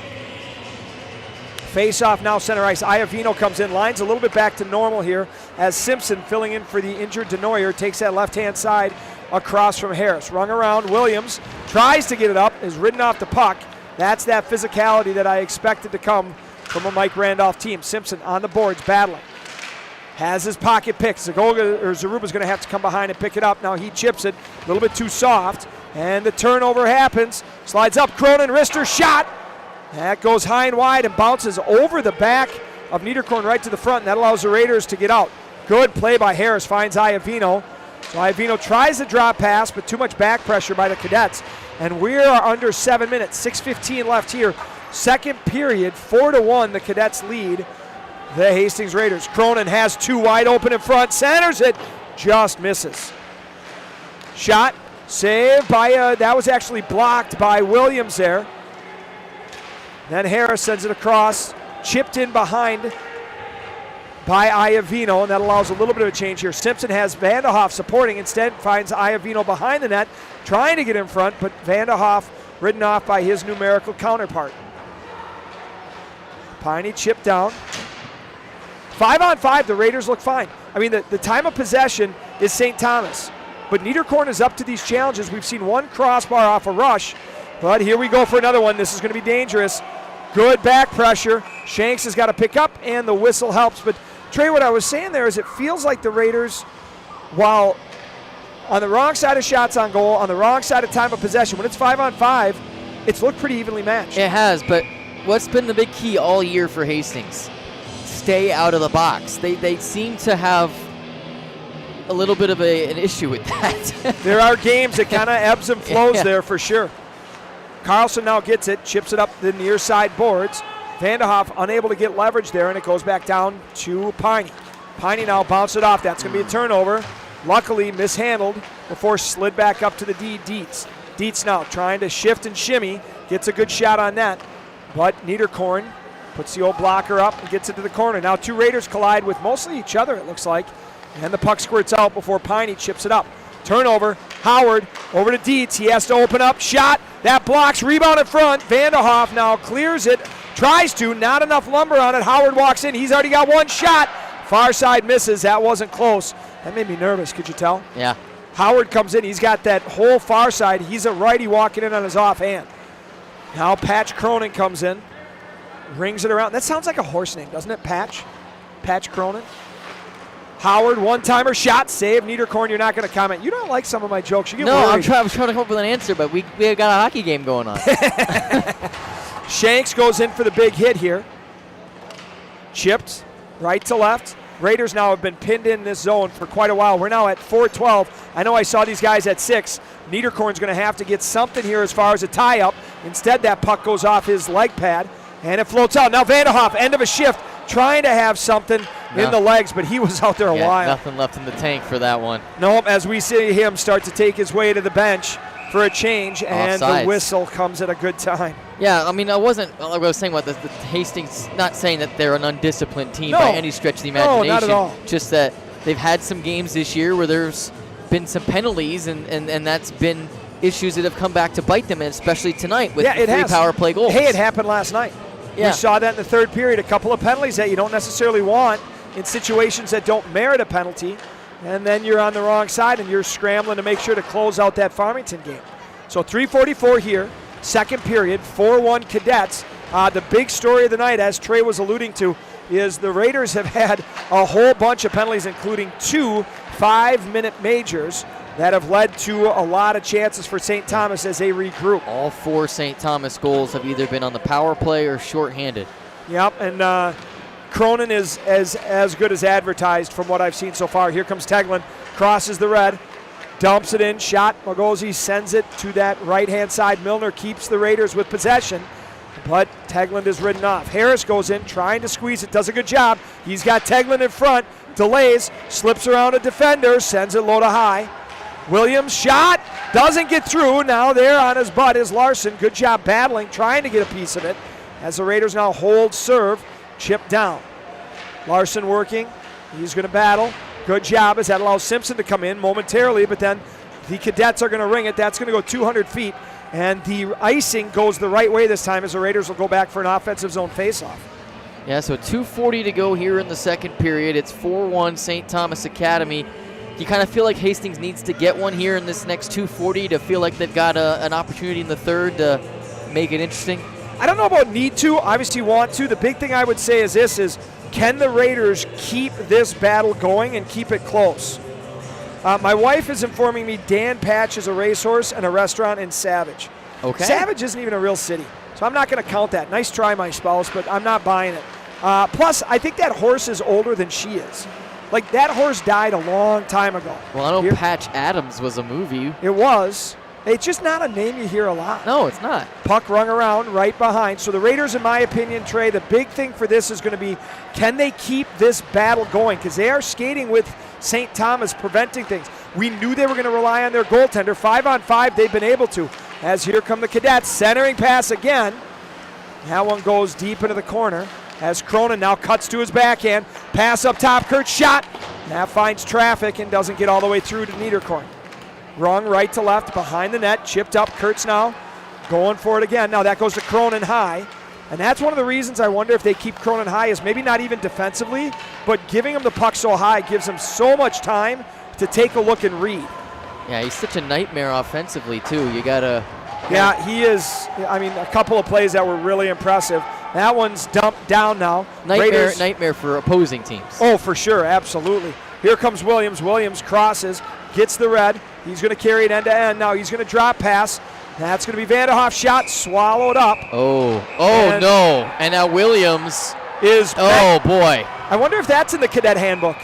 Face-off now, center ice. Iovino comes in. Lines a little bit back to normal here as Simpson, filling in for the injured Denoyer, takes that left-hand side across from Harris. Rung around. Williams tries to get it up, is ridden off the puck. That's that physicality that I expected to come from a Mike Randolph team. Simpson on the boards, battling. has his pocket pick. Zaruba's going to have to come behind and pick it up. Now he chips it a little bit too soft, and the turnover happens. Slides up, Cronin, wrister, shot. That goes high and wide and bounces over the back of Niederkorn right to the front, and that allows the Raiders to get out. Good play by Harris, finds Iovino. So Iovino tries the drop pass, but too much back pressure by the Cadets. And we are under 7 minutes, 6:15 left here. Second period, 4-1, the Cadets lead the Hastings Raiders. Cronin has two wide open in front, centers it, just misses. Shot, saved by, that was actually blocked by Williams there. Then Harris sends it across, chipped in behind by Iovino, and that allows a little bit of a change here. Simpson has Vanderhoff supporting, instead finds Iovino behind the net, trying to get in front, but Vanderhoff ridden off by his numerical counterpart. Piney chipped down. 5-on-5, the Raiders look fine. I mean, the time of possession is St. Thomas, but Niederkorn is up to these challenges. We've seen one crossbar off a rush, but here we go for another one. This is going to be dangerous. Good back pressure. Shanks has got to pick up, and the whistle helps. But, Trey, what I was saying there is it feels like the Raiders, while on the wrong side of shots on goal, on the wrong side of time of possession, when it's 5-on-5, it's looked pretty evenly matched. It has, but what's been the big key all year for Hastings? Stay out of the box. They seem to have a little bit of an issue with that. There are games that kind of ebbs and flows there for sure. Carlson now gets it, chips it up the near side boards. Vanderhoff unable to get leverage there, and it goes back down to Piney. Piney now bounced it off. That's going to be a turnover. Luckily mishandled before slid back up to the Dietz. Dietz now trying to shift and shimmy. Gets a good shot on that. But Niederkorn puts the old blocker up and gets it to the corner. Now two Raiders collide with mostly each other, it looks like. And the puck squirts out before Piney chips it up. Turnover. Howard over to Dietz. He has to open up. Shot. That blocks. Rebound in front. Vanderhoff now clears it. Tries to. Not enough lumber on it. Howard walks in. He's already got one shot. Far side misses. That wasn't close. That made me nervous. Could you tell? Yeah. Howard comes in. He's got that whole far side. He's a righty walking in on his offhand. Now Patch Cronin comes in. Rings it around. That sounds like a horse name, doesn't it? Patch? Patch Cronin. Howard, one-timer shot, save. Niederkorn, you're not going to comment. You don't like some of my jokes. You get worried. I'm trying to come up with an answer, but we got a hockey game going on. Shanks goes in for the big hit here. Chipped right to left. Raiders now have been pinned in this zone for quite a while. We're now at 4:12. I know I saw these guys at 6. Niederkorn's going to have to get something here as far as a tie-up. Instead, that puck goes off his leg pad, and it floats out. Now Vanderhoff, end of a shift, trying to have something in the legs, but he was out there a while. Nothing left in the tank for that one. Nope, as we see him start to take his way to the bench for a change, and Offsides. the whistle comes at a good time. Yeah, I mean, I was saying about the Hastings, not saying that they're an undisciplined team by any stretch of the imagination. No, not at all. Just that they've had some games this year where there's been some penalties, and that's been issues that have come back to bite them, and especially tonight with 3 power play goals. Hey, it happened last night. Yeah. We saw that in the third period, a couple of penalties that you don't necessarily want in situations that don't merit a penalty, and then you're on the wrong side and you're scrambling to make sure to close out that Farmington game. So 3:44 here, second period, 4-1 Cadets. The big story of the night, as Trey was alluding to, is the Raiders have had a whole bunch of penalties, including 2 5-minute majors that have led to a lot of chances for St. Thomas as they regroup. All 4 St. Thomas goals have either been on the power play or shorthanded. Yep, and Cronin is as good as advertised from what I've seen so far. Here comes Teglin, crosses the red, dumps it in, shot. Magosi sends it to that right-hand side. Milner keeps the Raiders with possession, but Teglin is ridden off. Harris goes in, trying to squeeze it, does a good job. He's got Teglin in front, delays, slips around a defender, sends it low to high. Williams shot, doesn't get through. Now there on his butt is Larson. Good job battling, trying to get a piece of it. As the Raiders now hold serve, chip down. Larson working, he's going to battle. Good job as that allows Simpson to come in momentarily, but then the Cadets are going to ring it. That's going to go 200 feet, and the icing goes the right way this time as the Raiders will go back for an offensive zone faceoff. Yeah, so 2:40 to go here in the second period. It's 4-1 St. Thomas Academy. You kind of feel like Hastings needs to get one here in this next 2:40 to feel like they've got an opportunity in the third to make it interesting? I don't know about need to, obviously want to. The big thing I would say is this is, can the Raiders keep this battle going and keep it close? My wife is informing me Dan Patch is a racehorse and a restaurant in Savage. Okay. Savage isn't even a real city, so I'm not going to count that. Nice try, my spouse, but I'm not buying it. Plus, I think that horse is older than she is. Like, that horse died a long time ago. Well, I know Patch Adams was a movie. It was. It's just not a name you hear a lot. No, it's not. Puck rung around right behind. So the Raiders, in my opinion, Trey, the big thing for this is going to be, can they keep this battle going? Because they are skating with St. Thomas, preventing things. We knew they were going to rely on their goaltender. 5-on-5, they've been able to. As here come the Cadets, centering pass again. That one goes deep into the corner. As Cronin now cuts to his backhand. Pass up top, Kurt's shot. That finds traffic and doesn't get all the way through to Niederkorn. Rung right to left, behind the net, chipped up. Kurtz now going for it again. Now that goes to Cronin high. And that's one of the reasons I wonder if they keep Cronin high is maybe not even defensively, but giving him the puck so high gives him so much time to take a look and read. Yeah, he's such a nightmare offensively, too. You got to... Yeah, he is. I mean, a couple of plays that were really impressive. That one's dumped down now. Nightmare for opposing teams. Oh, for sure, absolutely. Here comes Williams. Williams crosses, gets the red. He's going to carry it end to end. Now he's going to drop pass. That's going to be Vanderhoff's shot, swallowed up. Oh no. And now Williams is back. Oh, boy. I wonder if that's in the cadet handbook.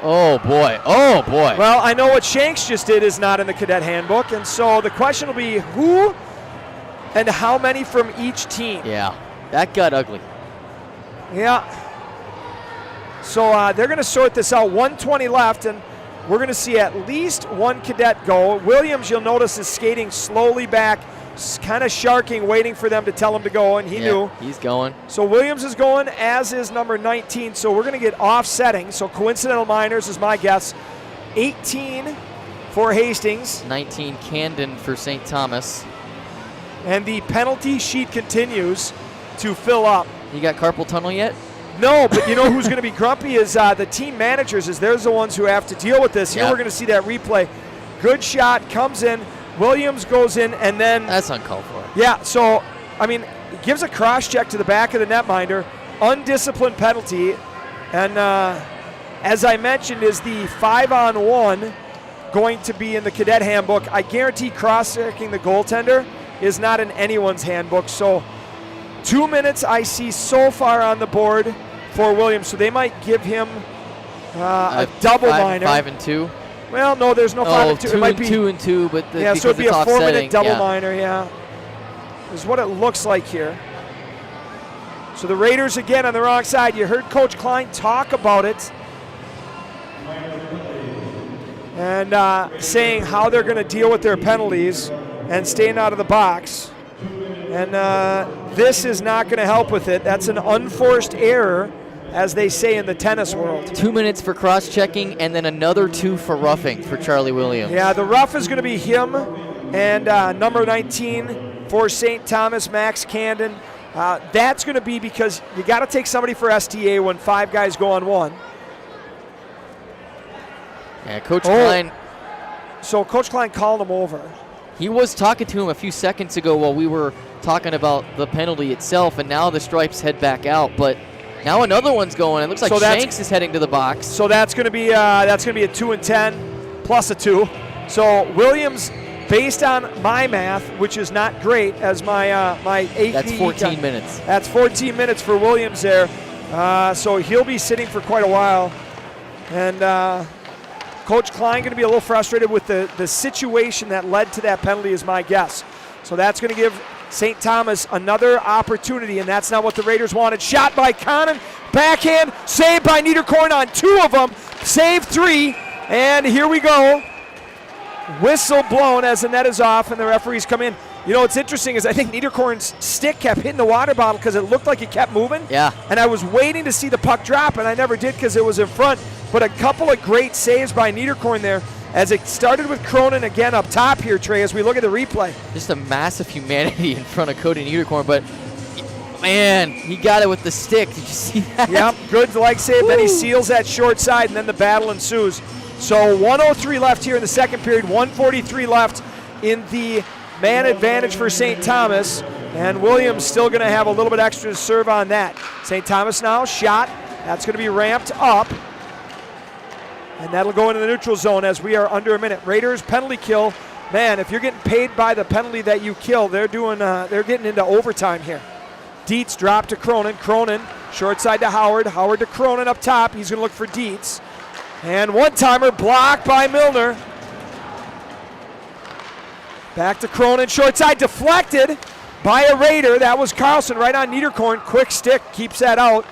Oh, boy. Well, I know what Shanks just did is not in the cadet handbook, and so the question will be who and how many from each team. Yeah, that got ugly. Yeah. So they're going to sort this out. 1:20 left, and we're going to see at least one cadet go. Williams, you'll notice, is skating slowly back, kind of sharking, waiting for them to tell him to go, and he knew. He's going. So Williams is going, as is number 19. So we're going to get offsetting. So coincidental minors is my guess. 18 for Hastings. 19 Camden for St. Thomas. And the penalty sheet continues to fill up. You got carpal tunnel yet? No, but you know who's going to be grumpy is the team managers, as they're the ones who have to deal with this. Here we're going to see that replay. Good shot, comes in. Williams goes in, and then... That's uncalled for. Yeah, so, I mean, gives a cross-check to the back of the netminder. Undisciplined penalty. And as I mentioned, is the 5-on-1 going to be in the cadet handbook. I guarantee cross-checking the goaltender is not in anyone's handbook. So 2 minutes I see so far on the board for Williams. So they might give him a double minor. 5 and 2. Well, no, there's no 5 and 2. It might be 2 and 2, but so it'd be a 4-minute double minor. Yeah, is what it looks like here. So the Raiders again on the wrong side. You heard Coach Klein talk about it, and saying how they're going to deal with their penalties and staying out of the box. And this is not going to help with it. That's an unforced error, as they say in the tennis world. 2 minutes for cross-checking and then another 2 for roughing for Charlie Williams. Yeah, the rough is going to be him and number 19 for St. Thomas, Max Camden. That's going to be because you got to take somebody for STA when 5 guys go on 1. Yeah, Coach Klein. So Coach Klein called him over. He was talking to him a few seconds ago while we were talking about the penalty itself, and now the stripes head back out. But now another one's going. It looks like Shanks is heading to the box. So that's going to be a 2 and 10 plus a 2. So Williams, based on my math, which is not great, as my my AP. That's 14 minutes. That's 14 minutes for Williams there. So he'll be sitting for quite a while, and Coach Klein going to be a little frustrated with the situation that led to that penalty, is my guess. So that's going to give St. Thomas another opportunity, and that's not what the Raiders wanted. Shot by Conan, backhand, saved by Niederkorn on 2 of them, saved 3, and here we go. Whistle blown as the net is off and the referees come in. You know what's interesting is I think Niederkorn's stick kept hitting the water bottle because it looked like it kept moving. Yeah. And I was waiting to see the puck drop, and I never did because it was in front. But a couple of great saves by Niederkorn there, as it started with Cronin again up top here, Trey, as we look at the replay. Just a massive humanity in front of Cody Niederkorn, but man, he got it with the stick. Did you see that? Yep, good leg save. Then he seals that short side, and then the battle ensues. So 1:03 left here in the second period, 1:43 left in the man advantage for St. Thomas. And Williams still going to have a little bit extra to serve on that. St. Thomas now, shot. That's going to be ramped up. And that'll go into the neutral zone as we are under a minute. Raiders penalty kill. Man, if you're getting paid by the penalty that you kill, they're getting into overtime here. Dietz dropped to Cronin. Cronin, short side to Howard. Howard to Cronin up top. He's going to look for Dietz. And one-timer blocked by Milner. Back to Cronin, short side deflected by a Raider. That was Carlson right on Niederkorn. Quick stick keeps that out,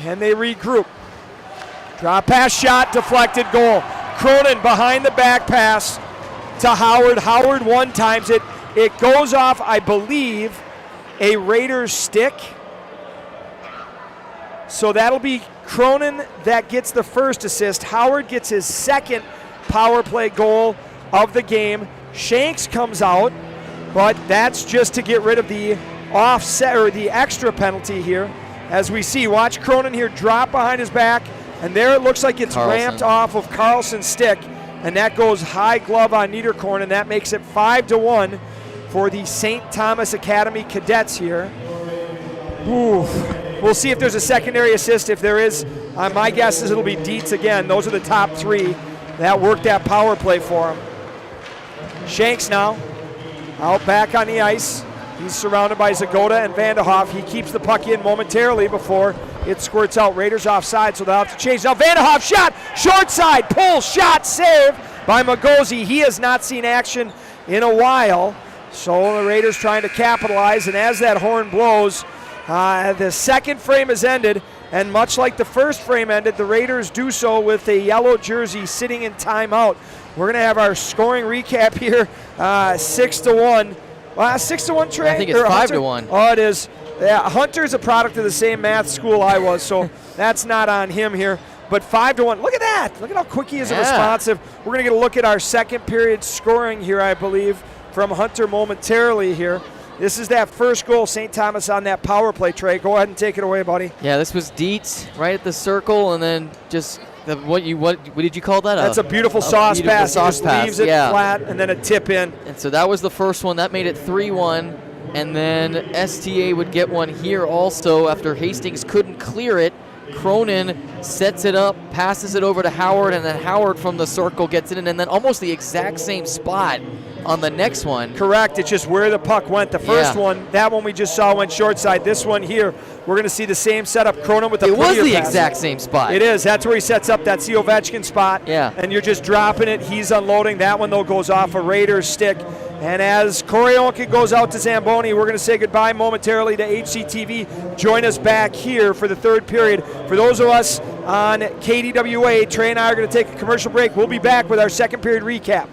and they regroup. Drop pass shot, deflected, goal. Cronin behind the back pass to Howard. Howard one times it. It goes off, I believe, a Raiders stick. So that'll be Cronin that gets the first assist. Howard gets his second power play goal of the game. Shanks comes out, but that's just to get rid of the offset or the extra penalty here. As we see, watch Cronin here drop behind his back, and there it looks like it's ramped off of Carlson's stick, and that goes high glove on Niederkorn, and that makes it 5-1 for the St. Thomas Academy Cadets here. Ooh. We'll see if there's a secondary assist. If there is, my guess is it'll be Dietz again. Those are the top three that worked that power play for him. Shanks now out back on the ice. He's surrounded by Zagoda and Vanderhoff. He keeps the puck in momentarily before it squirts out. Raiders offside, so they'll have to change. Now Vanderhoff shot, short side, pull, shot, save by Magosi. He has not seen action in a while, so the Raiders trying to capitalize, and as that horn blows, the second frame has ended, and much like the first frame ended, the Raiders do so with a yellow jersey sitting in timeout. We're going to have our scoring recap here, 6-1. 6-1, Trey? I think it's 5-1. Oh, it is. Yeah, Hunter's a product of the same math school I was, so that's not on him here. But 5-1. Look at that. Look at how quick he is and responsive. We're going to get a look at our second period scoring here, I believe, from Hunter momentarily here. This is that first goal, St. Thomas on that power play, Trey. Go ahead and take it away, buddy. Yeah, this was Dietz right at the circle, and then just what did you call that? That's a beautiful sauce pass. He just leaves it flat, and then a tip in. And so that was the first one. That made it 3-1, and then STA would get one here also after Hastings couldn't clear it. Cronin sets it up, passes it over to Howard, and then Howard from the circle gets it in, and then almost the exact same spot on the next one. Correct. It's just where the puck went. The first one, that one we just saw went short side. This one here, we're going to see the same setup. Cronin with the It was the pass. exact same spot. It is. That's where he sets up. That's the Ovechkin spot. Yeah. And you're just dropping it. He's unloading. That one, though, goes off a Raiders stick. And as Korionka goes out to Zamboni, we're going to say goodbye momentarily to HCTV. Join us back here for the third period. For those of us on KDWA, Trey and I are going to take a commercial break. We'll be back with our second period recap.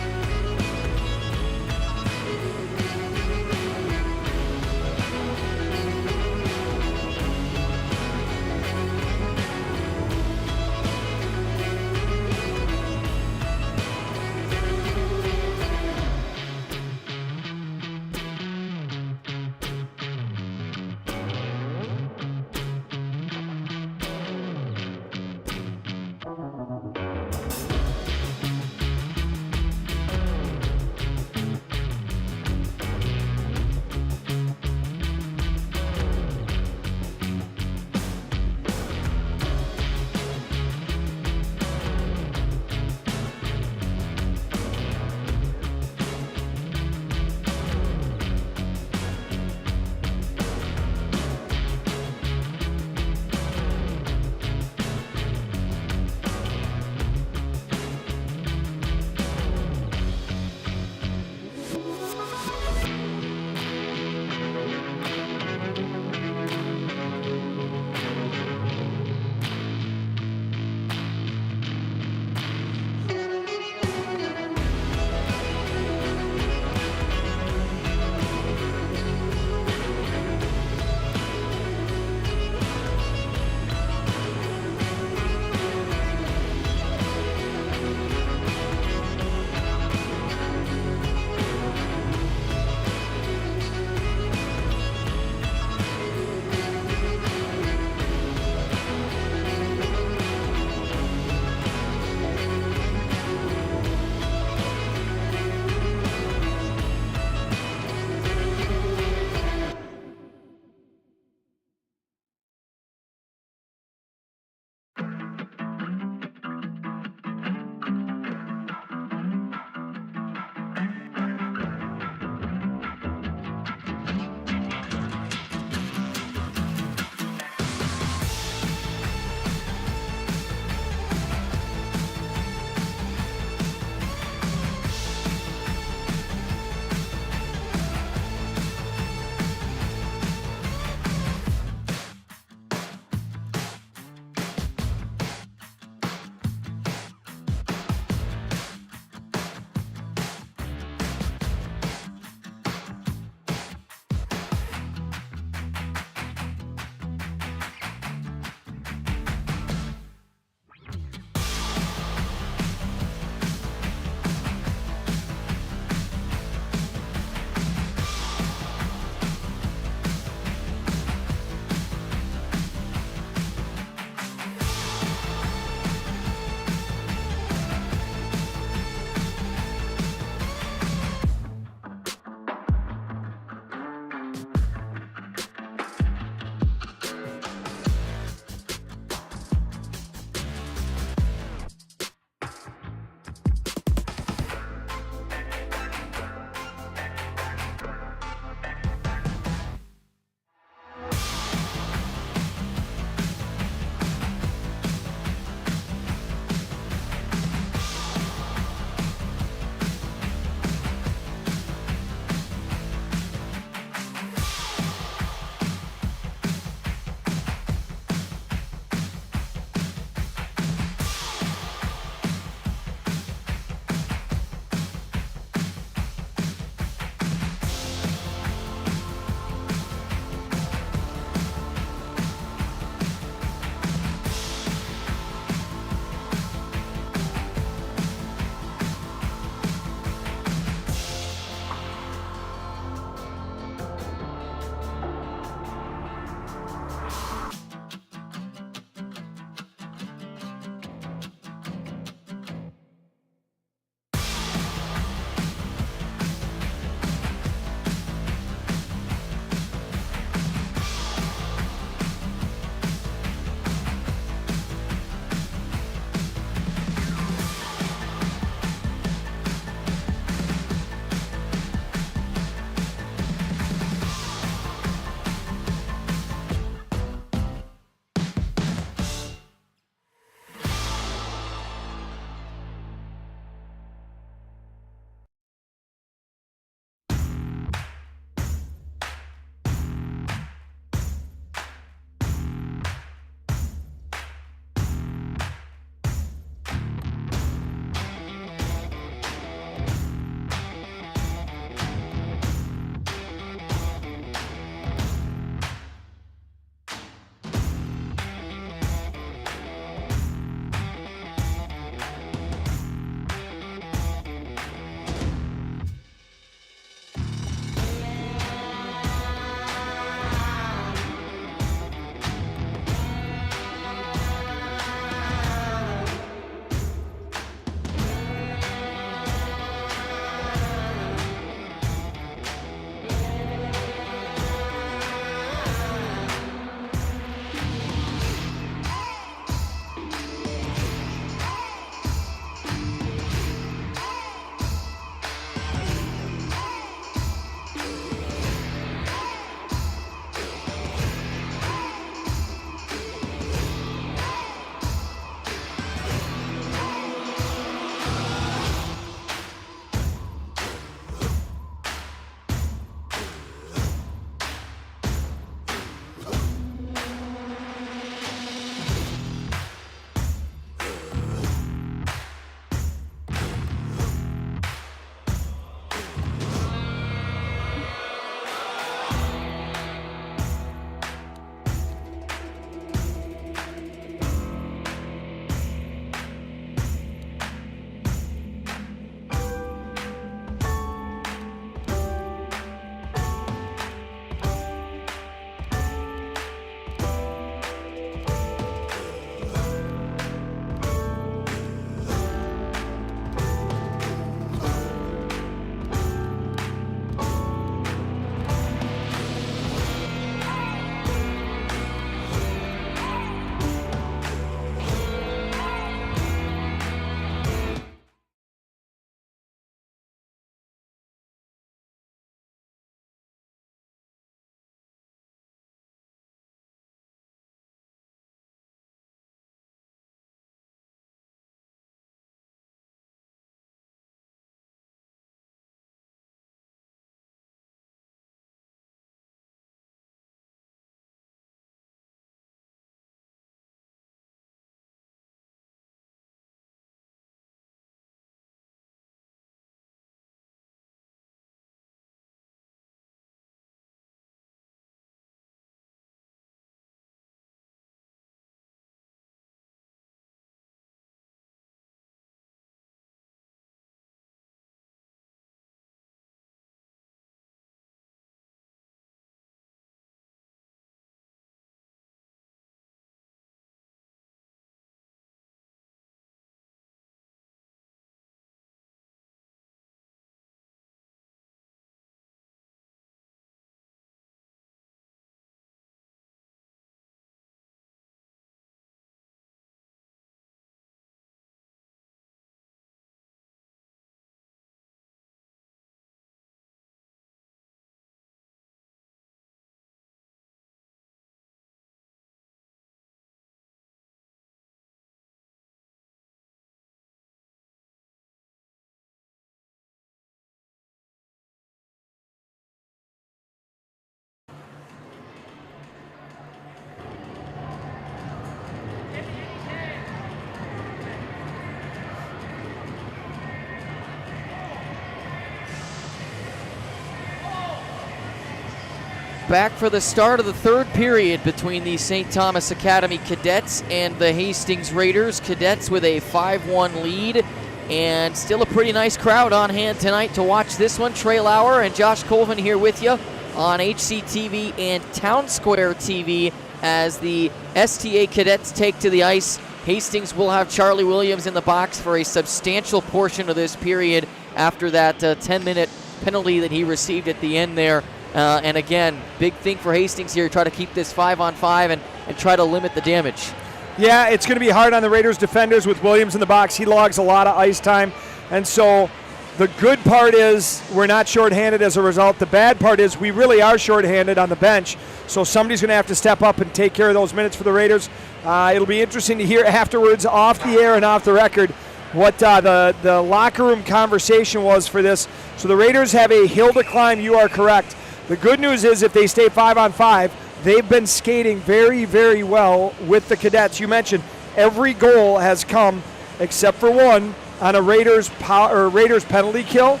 back for the start of the third period between the St. Thomas Academy Cadets and the Hastings Raiders. Cadets with a 5-1 lead, and still a pretty nice crowd on hand tonight to watch this one. Trey Lauer and Josh Colvin here with you on HCTV and Town Square TV as the STA Cadets take to the ice. Hastings will have Charlie Williams in the box for a substantial portion of this period after that 10-minute penalty that he received at the end there. And again, big thing for Hastings here, try to keep this 5-on-5 and try to limit the damage. Yeah, it's going to be hard on the Raiders defenders with Williams in the box. He logs a lot of ice time. And so the good part is we're not shorthanded as a result. The bad part is we really are shorthanded on the bench. So somebody's going to have to step up and take care of those minutes for the Raiders. It'll be interesting to hear afterwards, off the air and off the record, what the locker room conversation was for this. So the Raiders have a hill to climb, you are correct. The good news is if they stay 5-on-5, they've been skating very, very well with the Cadets. You mentioned every goal has come, except for one, on a Raiders penalty kill.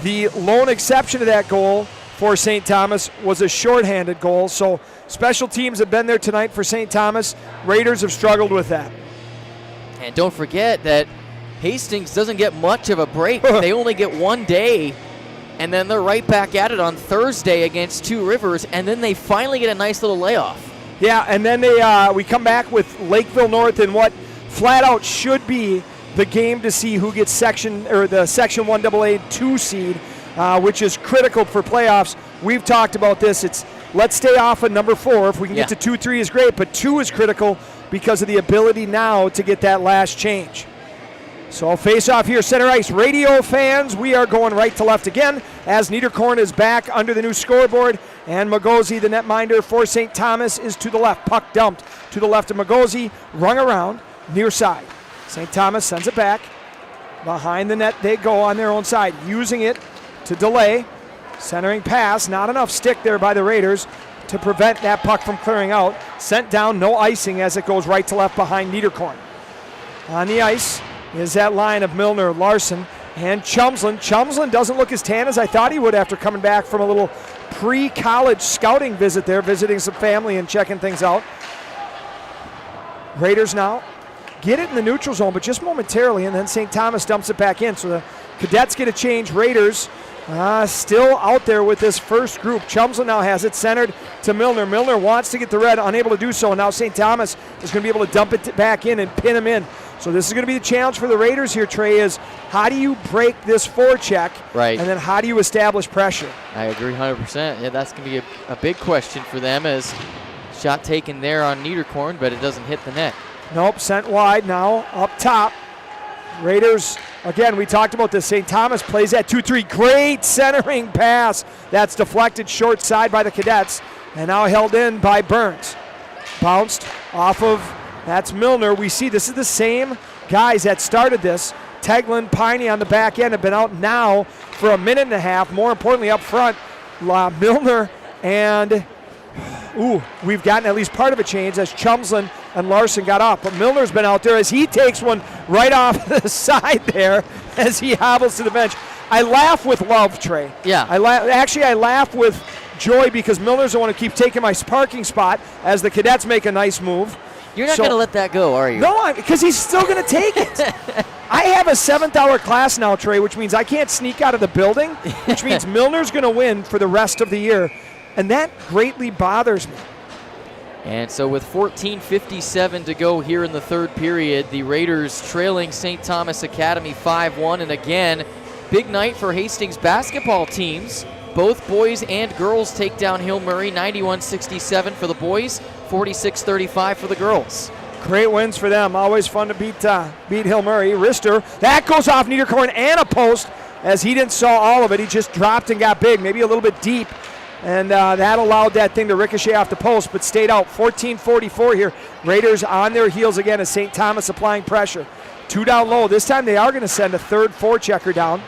The lone exception to that goal for St. Thomas was a shorthanded goal. So special teams have been there tonight for St. Thomas. Raiders have struggled with that. And don't forget that Hastings doesn't get much of a break. They only get 1 day, and then they're right back at it on Thursday against Two Rivers, and then they finally get a nice little layoff. Yeah, and then we come back with Lakeville North in what flat out should be the game to see who gets the Section 1AA 2 seed, which is critical for playoffs. We've talked about this. Let's stay off of number 4. If we can get to 2-3 is great, but 2 is critical because of the ability now to get that last change. So face off here, center ice. Radio fans, we are going right to left again as Niederkorn is back under the new scoreboard, and Magosi, the netminder for St. Thomas, is to the left. Puck dumped to the left of Magosi, rung around, near side. St. Thomas sends it back. Behind the net they go on their own side, using it to delay. Centering pass, not enough stick there by the Raiders to prevent that puck from clearing out. Sent down, no icing as it goes right to left behind Niederkorn. On the ice is that line of Milner, Larson, and Chumslin. Chumslin doesn't look as tan as I thought he would after coming back from a little pre-college scouting visit there, visiting some family and checking things out. Raiders now get it in the neutral zone, but just momentarily, and then St. Thomas dumps it back in. So the Cadets get a change. Raiders still out there with this first group. Chumslin now has it centered to Milner. Milner wants to get the red, unable to do so, and now St. Thomas is going to be able to dump it back in and pin him in. So this is going to be the challenge for the Raiders here, Trey, is how do you break this forecheck? Right. And then how do you establish pressure? I agree 100%. Yeah, that's going to be a big question for them, as shot taken there on Niederkorn, but it doesn't hit the net. Nope, sent wide now, up top. Raiders, again, we talked about this. St. Thomas plays that 2-3. Great centering pass. That's deflected short side by the Cadets, and now held in by Burns. Bounced off of, that's Milner. We see this is the same guys that started this. Teglin, Piney on the back end have been out now for a minute and a half. More importantly, up front, Milner and we've gotten at least part of a change as Chumslin and Larson got off. But Milner's been out there as he takes one right off the side there as he hobbles to the bench. I laugh with love, Trey. Yeah. I laugh with joy because Milner's the one who keeps taking my parking spot as the Cadets make a nice move. You're not going to let that go, are you? No, because he's still going to take it. I have a 7th-hour class now, Trey, which means I can't sneak out of the building, which means Milner's going to win for the rest of the year. And that greatly bothers me. And so with 14:57 to go here in the third period, the Raiders trailing St. Thomas Academy 5-1. And again, big night for Hastings basketball teams. Both boys and girls take down Hill Murray, 91-67 for the boys, 46-35 for the girls. Great wins for them. Always fun to beat Hill Murray. Rister, that goes off Niederkorn and a post as he didn't saw all of it. He just dropped and got big, maybe a little bit deep. And that allowed that thing to ricochet off the post, but stayed out. 14:44 here. Raiders on their heels again as St. Thomas applying pressure. 2 down low. This time they are going to send a third forechecker down.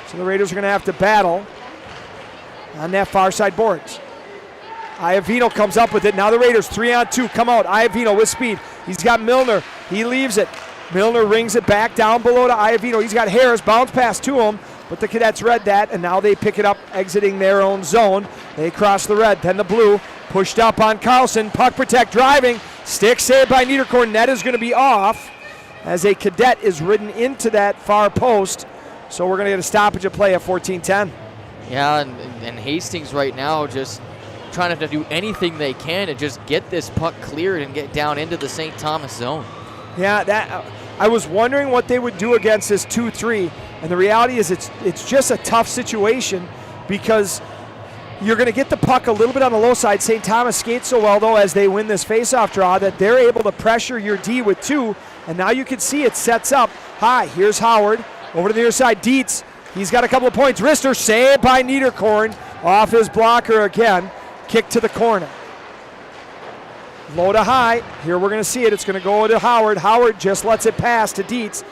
So the Raiders are going to have to battle on that far side boards. Iavino comes up with it. Now the Raiders 3-on-2 come out. Iavino with speed. He's got Milner. He leaves it. Milner rings it back down below to Iavino. He's got Harris. Bounce pass to him. but the Cadets read that, and now they pick it up exiting their own zone. They cross the red, then the blue, pushed up on Carlson, puck protect driving, stick saved by Niederkorn. Net is going to be off as a Cadet is ridden into that far post. So we're going to get a stoppage of play at 14-10. Yeah, and Hastings right now just trying to do anything they can to just get this puck cleared and get down into the St. Thomas zone. Yeah, I was wondering what they would do against this 2-3, and the reality is it's just a tough situation because you're going to get the puck a little bit on the low side. St. Thomas skates so well, though, as they win this faceoff draw that they're able to pressure your D with 2, and now you can see it sets up high. Here's Howard over to the near side. Dietz, he's got a couple of points. Rister saved by Niederkorn off his blocker again. Kick to the corner. Low to high. Here we're going to see it. It's going to go to Howard. Howard just lets it pass to Dietz.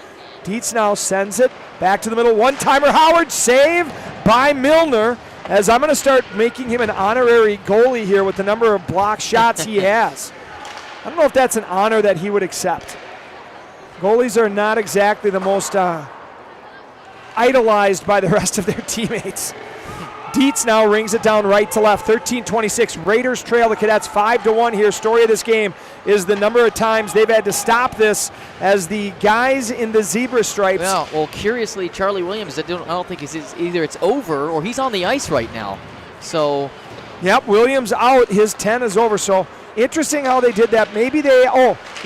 Dietz now sends it back to the middle. One-timer Howard, saved by Milner, as I'm going to start making him an honorary goalie here with the number of block shots he has. I don't know if that's an honor that he would accept. Goalies are not exactly the most idolized by the rest of their teammates. Dietz now rings it down right to left, 13-26. Raiders trail the Cadets 5-1 here. Story of this game is the number of times they've had to stop this as the guys in the zebra stripes. Well, curiously, Charlie Williams, I don't think either it's over or he's on the ice right now. So, yep, Williams out. His 10 is over. So interesting how they did that. Maybe they, you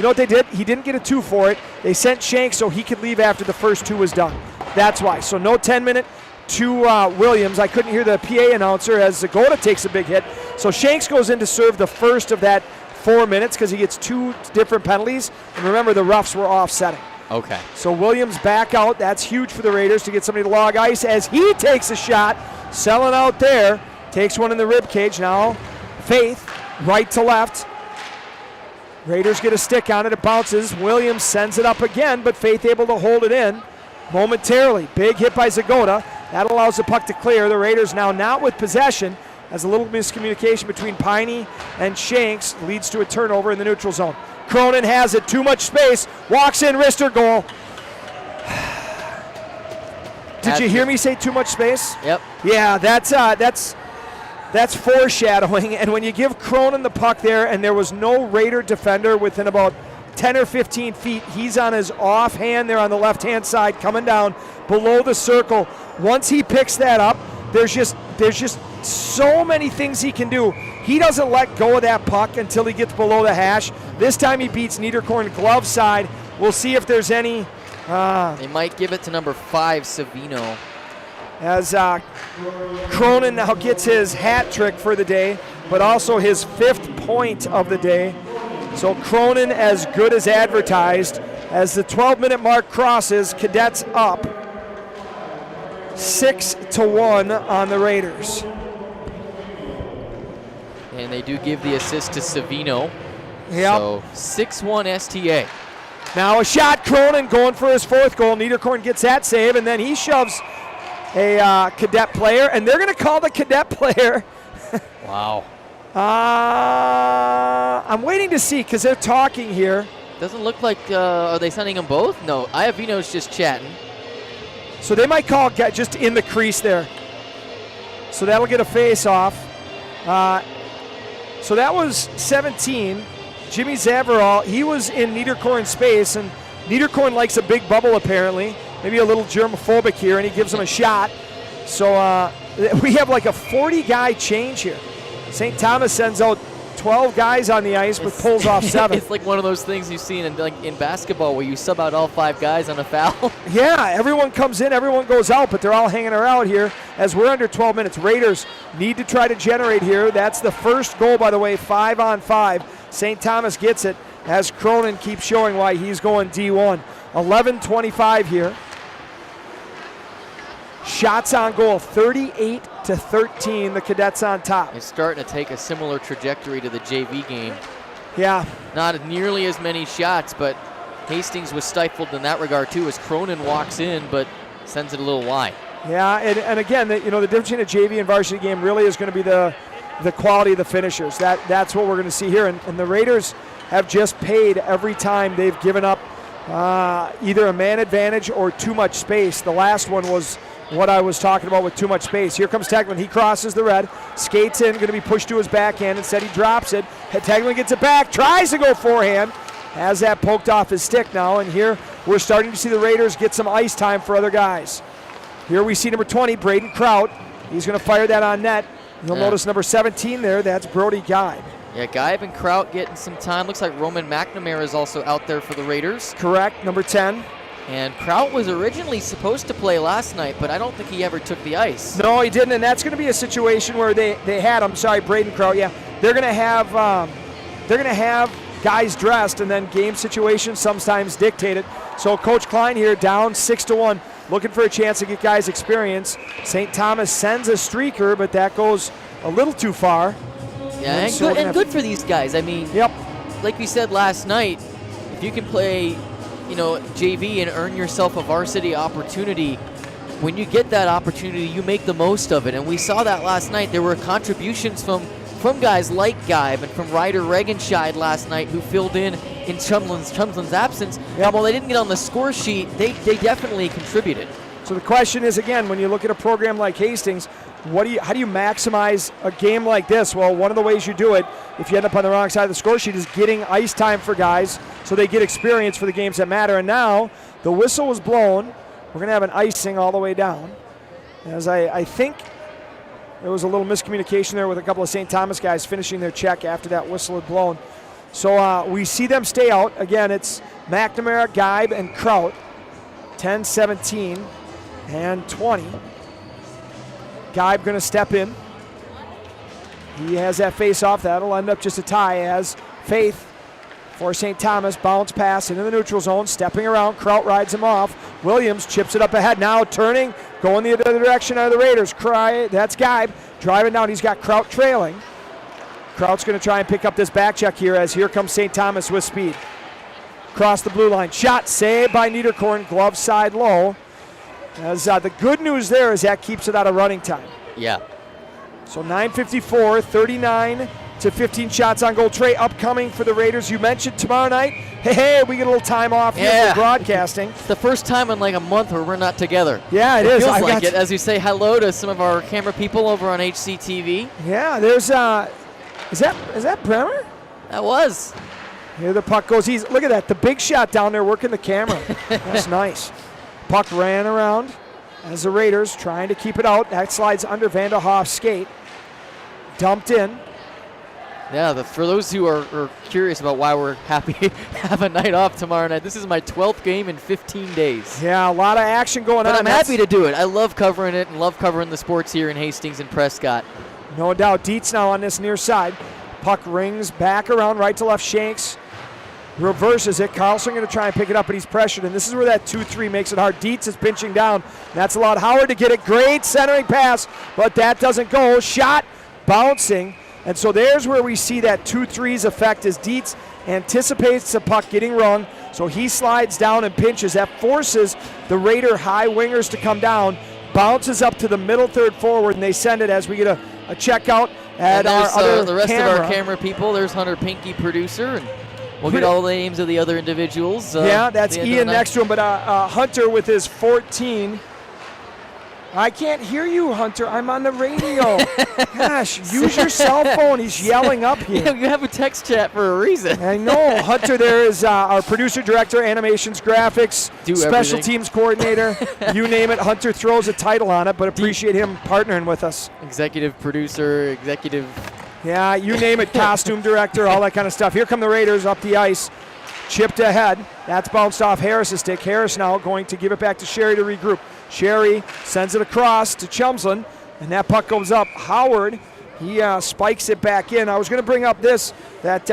know what they did? He didn't get a 2 for it. They sent Shanks so he could leave after the first 2 was done. That's why. So no 10-minute to Williams. I couldn't hear the PA announcer as Zagota takes a big hit. So Shanks goes in to serve the first of that 4 minutes because he gets 2 different penalties. And remember, the roughs were offsetting. Okay. So Williams back out. That's huge for the Raiders to get somebody to log ice as he takes a shot. Selling out there. Takes one in the rib cage. Now Faith, right to left. Raiders get a stick on it. It bounces. Williams sends it up again, but Faith able to hold it in momentarily. Big hit by Zagota. That allows the puck to clear. The Raiders now not with possession as a little miscommunication between Piney and Shanks leads to a turnover in the neutral zone. Cronin has it. Too much space. Walks in. Rister goal. Did you hear me say too much space? Yep. Yeah, that's foreshadowing. And when you give Cronin the puck there and there was no Raider defender within about 10 or 15 feet, he's on his offhand there on the left-hand side coming down below the circle. Once he picks that up, there's just so many things he can do. He doesn't let go of that puck until he gets below the hash. This time he beats Niederkorn glove side. We'll see if there's any. They might give it to number 5, Savino. As Cronin now gets his hat trick for the day, but also his 5th point of the day. So Cronin as good as advertised. As the 12-minute mark crosses, Cadets up 6-1 on the Raiders. And they do give the assist to Savino. Yep. So 6-1 STA. Now a shot, Cronin going for his 4th goal. Niederkorn gets that save, and then he shoves a Cadet player, and they're going to call the Cadet player. Wow. I'm waiting to see because they're talking here. Doesn't look like, are they sending them both? No, Iovino's just chatting. So they might call just in the crease there. So that'll get a face off. So that was 17. Jimmy Zavarol, he was in Niederkorn's space, and Niederkorn likes a big bubble apparently. Maybe a little germophobic here, and he gives him a shot. So we have like a 40-guy change here. St. Thomas sends out 12 guys on the ice, but pulls off 7. It's like one of those things you've seen in basketball where you sub out all 5 guys on a foul. Yeah, everyone comes in, everyone goes out, but they're all hanging around here as we're under 12 minutes. Raiders need to try to generate here. That's the first goal, by the way, 5-on-5. St. Thomas gets it as Cronin keeps showing why he's going D1. 11:25 here. Shots on goal, 38-13. The Cadets on top. It's starting to take a similar trajectory to the JV game. Yeah. Not nearly as many shots, but Hastings was stifled in that regard too as Cronin walks in, but sends it a little wide. Yeah, and again, the difference in a JV and varsity game really is going to be the quality of the finishers. That's what we're going to see here. And the Raiders have just paid every time they've given up either a man advantage or too much space. The last one was what I was talking about with too much space. Here comes Tegman. He crosses the red, skates in, going to be pushed to his backhand. Instead, he drops it. Tegman gets it back, tries to go forehand. Has that poked off his stick now, and here we're starting to see the Raiders get some ice time for other guys. Here we see number 20, Braden Kraut. He's going to fire that on net. You'll notice number 17 there, that's Brody Geib. Yeah, Geib and Kraut getting some time. Looks like Roman McNamara is also out there for the Raiders. Correct, number 10. And Kraut was originally supposed to play last night, but I don't think he ever took the ice. No, he didn't, and that's going to be a situation where they had, I'm sorry, Braden Kraut, yeah. They're going to have guys dressed, and then game situations sometimes dictate it. So Coach Klein here down 6-1, looking for a chance to get guys experience. St. Thomas sends a streaker, but that goes a little too far. Yeah, and good for these guys. I mean, like we said last night, if you can play, JV and earn yourself a varsity opportunity, when you get that opportunity, you make the most of it. And we saw that last night. There were contributions from guys like Geib and from Ryder Regenscheid last night, who filled in Chumsland's absence. And while they didn't get on the score sheet, they definitely contributed. So the question is, again, when you look at a program like Hastings, how do you maximize a game like this? Well, one of the ways you do it, if you end up on the wrong side of the score sheet, is getting ice time for guys so they get experience for the games that matter. And now the whistle was blown. We're going to have an icing all the way down. As I think there was a little miscommunication there with a couple of St. Thomas guys finishing their check after that whistle had blown. So we see them stay out. Again, it's McNamara, Geib, and Kraut. 10, 17, and 20. Geib going to step in. He has that face-off. That'll end up just a tie as Faith for St. Thomas. Bounce pass into the neutral zone. Stepping around. Kraut rides him off. Williams chips it up ahead. Now turning. Going the other direction of the Raiders. That's Geib. Driving down. He's got Kraut trailing. Kraut's going to try and pick up this back check here as here comes St. Thomas with speed. Across the blue line. Shot saved by Niederkorn. Glove side low. As the good news there is that keeps it out of running time. Yeah. So 9:54, 39 to 15 shots on goal. Trey, upcoming for the Raiders. You mentioned tomorrow night. Hey, we get a little time off here for broadcasting. It's the first time in like a month where we're not together. Yeah, it is. Feels like it as we say hello to some of our camera people over on HCTV. Yeah, there's is that Bremer? That was. Here the puck goes. Look at that. The big shot down there working the camera. That's nice. Puck ran around as the Raiders trying to keep it out. That slides under Vanderhoff's skate. Dumped in. Yeah, for those who are curious about why we're happy to have a night off tomorrow night, this is my 12th game in 15 days. Yeah, a lot of action going on. But I'm happy to do it. I love covering it and love covering the sports here in Hastings and Prescott. No doubt. Dietz now on this near side. Puck rings back around right to left. Shanks reverses it. Carlson going to try and pick it up, but he's pressured, and this is where that 2-3 makes it hard. Dietz is pinching down. That's allowed Howard to get it. Great centering pass, but that doesn't go. Shot bouncing, and so there's where we see that 2-3's effect as Dietz anticipates the puck getting rung, so he slides down and pinches. That forces the Raider high wingers to come down, bounces up to the middle third forward, and they send it as we get a check out at our other the rest camera. of our camera people. There's Hunter Pinky, producer, and we'll get all the names of the other individuals. Yeah, that's Ian next to him, but Hunter with his 14. I can't hear you, Hunter. I'm on the radio. Gosh, use your cell phone. He's yelling up here. Yeah, you have a text chat for a reason. I know. Hunter there is our producer, director, animations, graphics, special teams coordinator. You name it. Hunter throws a title on it, but appreciate him partnering with us. Executive producer, executive. Yeah, you name it. Costume director, all that kind of stuff. Here come the Raiders up the ice. Chipped ahead. That's bounced off Harris's stick. Harris now going to give it back to Sherry to regroup. Sherry sends it across to Chumsland, and that puck goes up. Howard, he spikes it back in. I was going to bring up this, that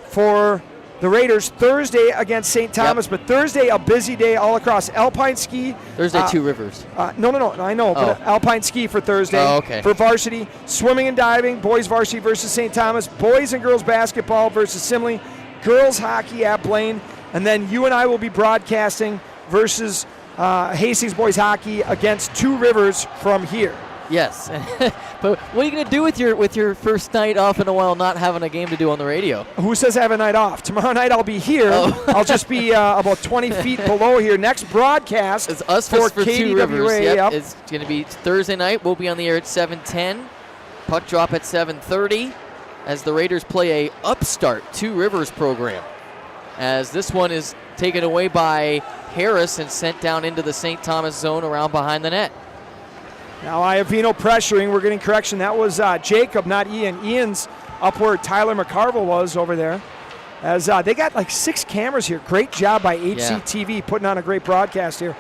for the Raiders, Thursday against St. Thomas, but Thursday a busy day all across. Alpine ski. Thursday, Two Rivers. No, I know, but Alpine ski for Thursday. Oh, okay. For varsity, swimming and diving, boys varsity versus St. Thomas, boys and girls basketball versus Simley, girls hockey at Blaine, and then you and I will be broadcasting versus Hastings boys hockey against Two Rivers from here. Yes. But what are you going to do with your first night off in a while, not having a game to do on the radio? Who says I have a night off? Tomorrow night I'll be here. Oh. I'll just be about 20 feet below here. Next broadcast It's us for for Two Rivers. KDWA. Yep. It's going to be Thursday night. We'll be on the air at 7:10. Puck drop at 7:30 as the Raiders play a upstart Two Rivers program. As this one is taken away by Harris and sent down into the St. Thomas zone around behind the net. Now Iovino pressuring. We're getting correction. That was Jacob, not Ian. Ian's up where Tyler McCarville was over there. As they got like 6 cameras here. Great job by HCTV putting on a great broadcast here.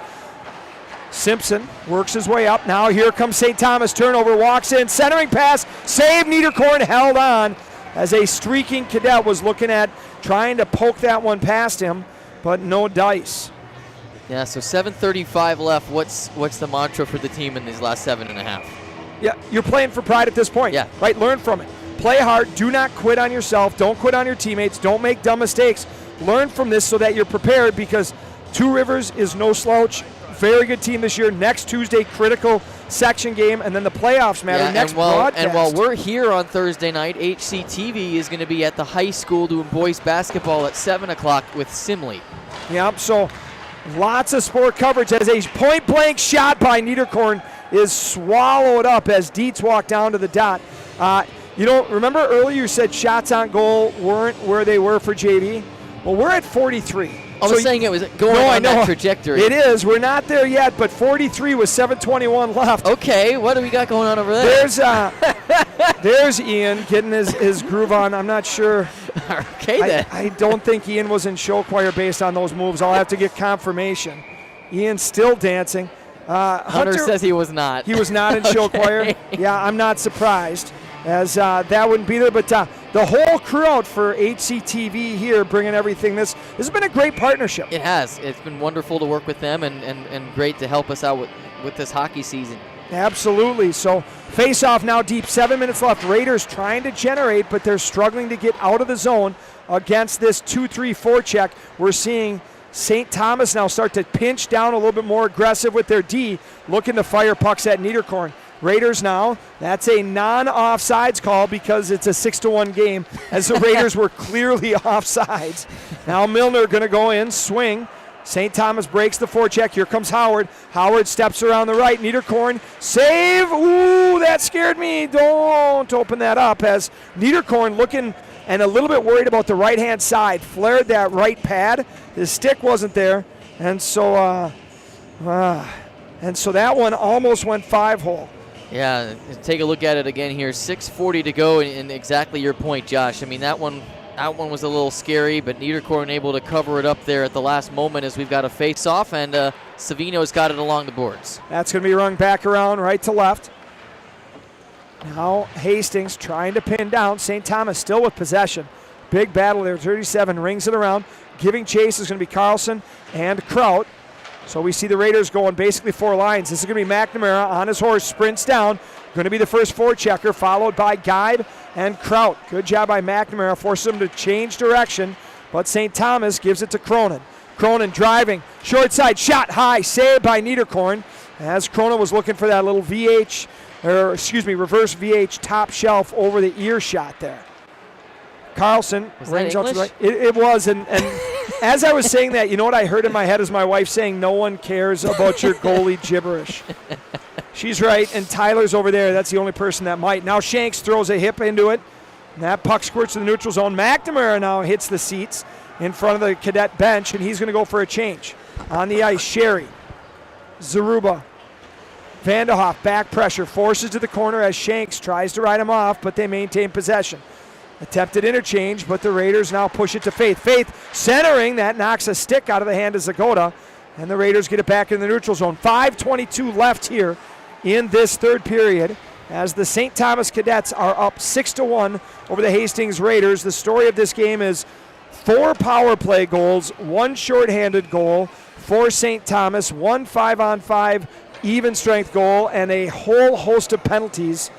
Simpson works his way up. Now here comes St. Thomas. Turnover, walks in. Centering pass. Save. Niederkorn held on as a streaking cadet was looking at trying to poke that one past him, but no dice. Yeah, so 7:35 left. What's the mantra for the team in these last 7.5? Yeah, you're playing for pride at this point. Yeah. Right, learn from it. Play hard. Do not quit on yourself. Don't quit on your teammates. Don't make dumb mistakes. Learn from this so that you're prepared, because Two Rivers is no slouch. Very good team this year. Next Tuesday, critical section game, and then the playoffs matter. Next broadcast. And while we're here on Thursday night, HCTV is going to be at the high school doing boys basketball at 7 o'clock with Simley. Yep, so lots of sport coverage as a point-blank shot by Niederkorn is swallowed up as Dietz walked down to the dot. Remember earlier you said shots on goal weren't where they were for JV? Well, we're at 43. I was saying it was going on that trajectory. It is. We're not there yet, but 43 with 7:21 left. Okay, what do we got going on over there? There's Ian getting his groove on. I'm not sure. Okay, then. I don't think Ian was in show choir based on those moves. I'll have to get confirmation. Ian's still dancing. Hunter says he was not. He was not in show choir. Yeah, I'm not surprised, as that wouldn't be there. But the whole crew out for HCTV here bringing everything. This has been a great partnership. It has. It's been wonderful to work with them and great to help us out with this hockey season. Absolutely. So face-off now deep. 7 minutes left. Raiders trying to generate, but they're struggling to get out of the zone against this 2-3-4 check. We're seeing St. Thomas now start to pinch down a little bit more aggressive with their D, looking to fire pucks at Niederkorn. Raiders now, that's a non-offsides call because it's a 6-1 game, as the Raiders were clearly offsides. Now Milner going to go in, swing. St. Thomas breaks the forecheck. Here comes Howard. Howard steps around the right. Niederkorn, save. Ooh, that scared me. Don't open that up, as Niederkorn looking and a little bit worried about the right-hand side. Flared that right pad. His stick wasn't there, and so that one almost went 5-hole. Yeah, take a look at it again here. 6:40 to go, and exactly your point, Josh. I mean, that one was a little scary, but Niederkorn able to cover it up there at the last moment as we've got a face-off, and Savino's got it along the boards. That's going to be rung back around right to left. Now Hastings trying to pin down. St. Thomas still with possession. Big battle there. 37 rings it around. Giving chase is going to be Carlson and Kraut. So we see the Raiders going basically 4 lines. This is going to be McNamara on his horse, sprints down. Going to be the first forechecker, followed by Geib and Kraut. Good job by McNamara, forces him to change direction, but St. Thomas gives it to Cronin. Cronin driving, short side, shot high, saved by Niederkorn, as Cronin was looking for that little reverse VH top shelf over the ear shot there. Carlson rings out to the right. It was, and as I was saying that, you know what I heard in my head is my wife saying, "No one cares about your goalie gibberish." She's right, and Tyler's over there. That's the only person that might. Now Shanks throws a hip into it, and that puck squirts to the neutral zone. McNamara now hits the seats in front of the cadet bench, and he's going to go for a change. On the ice, Sherry, Zaruba, Vanderhoff, back pressure, forces to the corner as Shanks tries to ride him off, but they maintain possession. Attempted interchange, but the Raiders now push it to Faith. Faith centering, that knocks a stick out of the hand of Zagoda, and the Raiders get it back in the neutral zone. 5:22 left here in this third period as the St. Thomas Cadets are up 6-1 over the Hastings Raiders. The story of this game is 4 power play goals, 1 shorthanded goal for St. Thomas, 1 5-on-5 even strength goal, and a whole host of penalties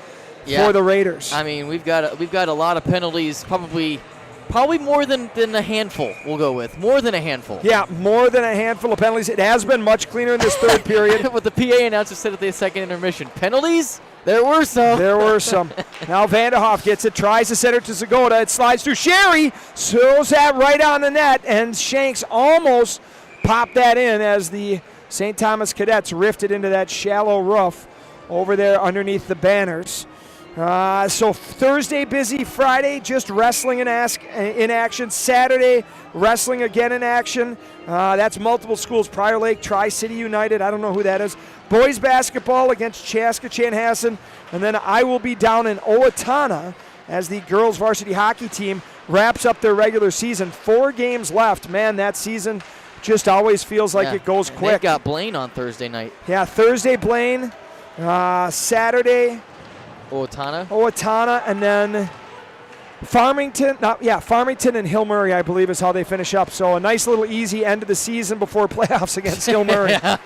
for the Raiders. I mean, we've got a lot of penalties, probably more than a handful. We'll go with more than a handful. Yeah, more than a handful of penalties. It has been much cleaner in this third period. What the PA announcer said at the second intermission: penalties, There were some. There were some. Now Vanderhoff gets it, tries to set it to Zagoda. It slides through Sherry, throws that right on the net, and Shanks almost popped that in as the St. Thomas Cadets rifted into that shallow roof over there underneath the banners. So Thursday busy, Friday just wrestling in action, Saturday wrestling again in action. That's multiple schools, Prior Lake, Tri-City United, I don't know who that is. Boys basketball against Chaska Chanhassen, and then I will be down in Owatonna as the girls varsity hockey team wraps up their regular season. 4 games left. Man, that season just always feels like it goes quick. They've got Blaine on Thursday night. Yeah, Thursday Blaine, Saturday Owatonna, and then Farmington and Hill Murray, I believe, is how they finish up. So a nice little easy end of the season before playoffs against Hill Murray. Yeah.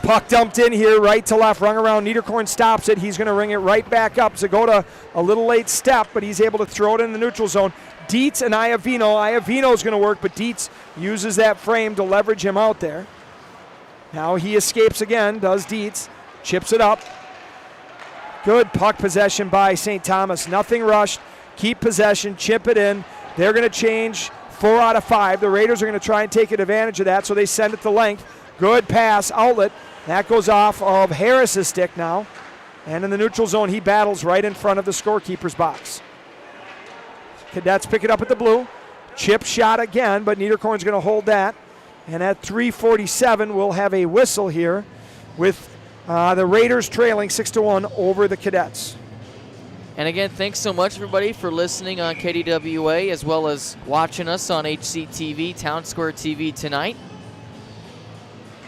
Puck dumped in here, right to left, rung around. Niederkorn stops it. He's going to ring it right back up. Zagoda, a little late step, but he's able to throw it in the neutral zone. Dietz and Iavino. Iavino's going to work, but Dietz uses that frame to leverage him out there. Now he escapes again, does Dietz. Chips it up. Good puck possession by St. Thomas. Nothing rushed. Keep possession, chip it in. They're going to change 4 out of 5. The Raiders are going to try and take advantage of that, so they send it to length. Good pass, outlet. That goes off of Harris's stick now. And in the neutral zone, he battles right in front of the scorekeeper's box. Cadets pick it up at the blue. Chip shot again, but Niederkorn's going to hold that. And at 3:47, we'll have a whistle here with the Raiders trailing 6-1 over the Cadets. And again, thanks so much, everybody, for listening on KDWA as well as watching us on HCTV, Town Square TV tonight.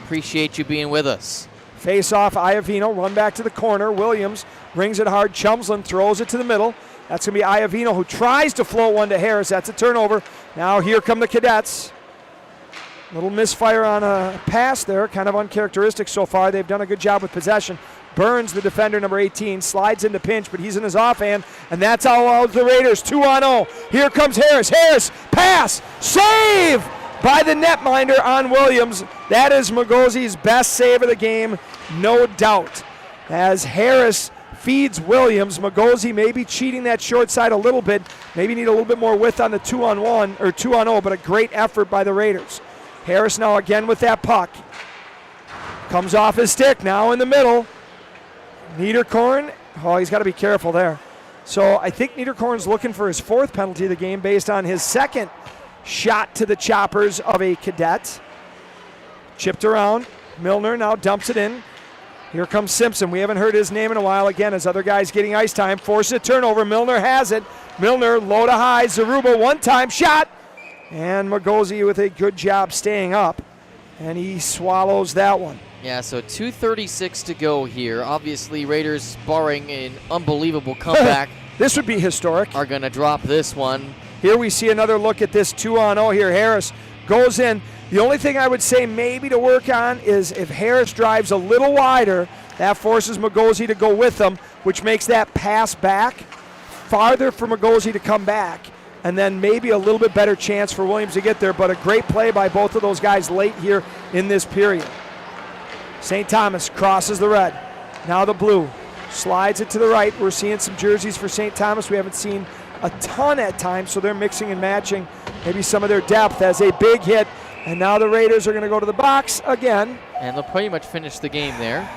Appreciate you being with us. Face off, Iavino, run back to the corner. Williams brings it hard. Chumsland throws it to the middle. That's going to be Iavino, who tries to float one to Harris. That's a turnover. Now here come the Cadets. Little misfire on a pass there, kind of uncharacteristic so far. They've done a good job with possession. Burns, the defender, number 18, slides into pinch, but he's in his offhand, and that's all out the Raiders. 2-on-0. Here comes Harris. Harris, pass, save by the netminder on Williams. That is Magozi's best save of the game, no doubt. As Harris feeds Williams, Magozi may be cheating that short side a little bit. Maybe need a little bit more width on the 2-on-1 or 2-on-0, but a great effort by the Raiders. Harris now again with that puck. Comes off his stick, now in the middle. Niederkorn, he's got to be careful there. So I think Niederkorn's looking for his 4th penalty of the game based on his 2nd shot to the choppers of a Cadet. Chipped around. Milner now dumps it in. Here comes Simpson. We haven't heard his name in a while. Again, as other guys getting ice time. Forces a turnover. Milner has it. Milner low to high. Zaruba one-time shot. And Magozi with a good job staying up. And he swallows that one. Yeah, so 2:36 to go here. Obviously, Raiders, barring an unbelievable comeback, this would be historic, are going to drop this one. Here we see another look at this 2-on-0 here. Harris goes in. The only thing I would say maybe to work on is if Harris drives a little wider, that forces Magozi to go with him, which makes that pass back farther for Magozi to come back. And then maybe a little bit better chance for Williams to get there, but a great play by both of those guys late here in this period. St. Thomas crosses the red. Now the blue. Slides it to the right. We're seeing some jerseys for St. Thomas. We haven't seen a ton at times, so they're mixing and matching maybe some of their depth as a big hit. And now the Raiders are going to go to the box again. And they'll pretty much finish the game there.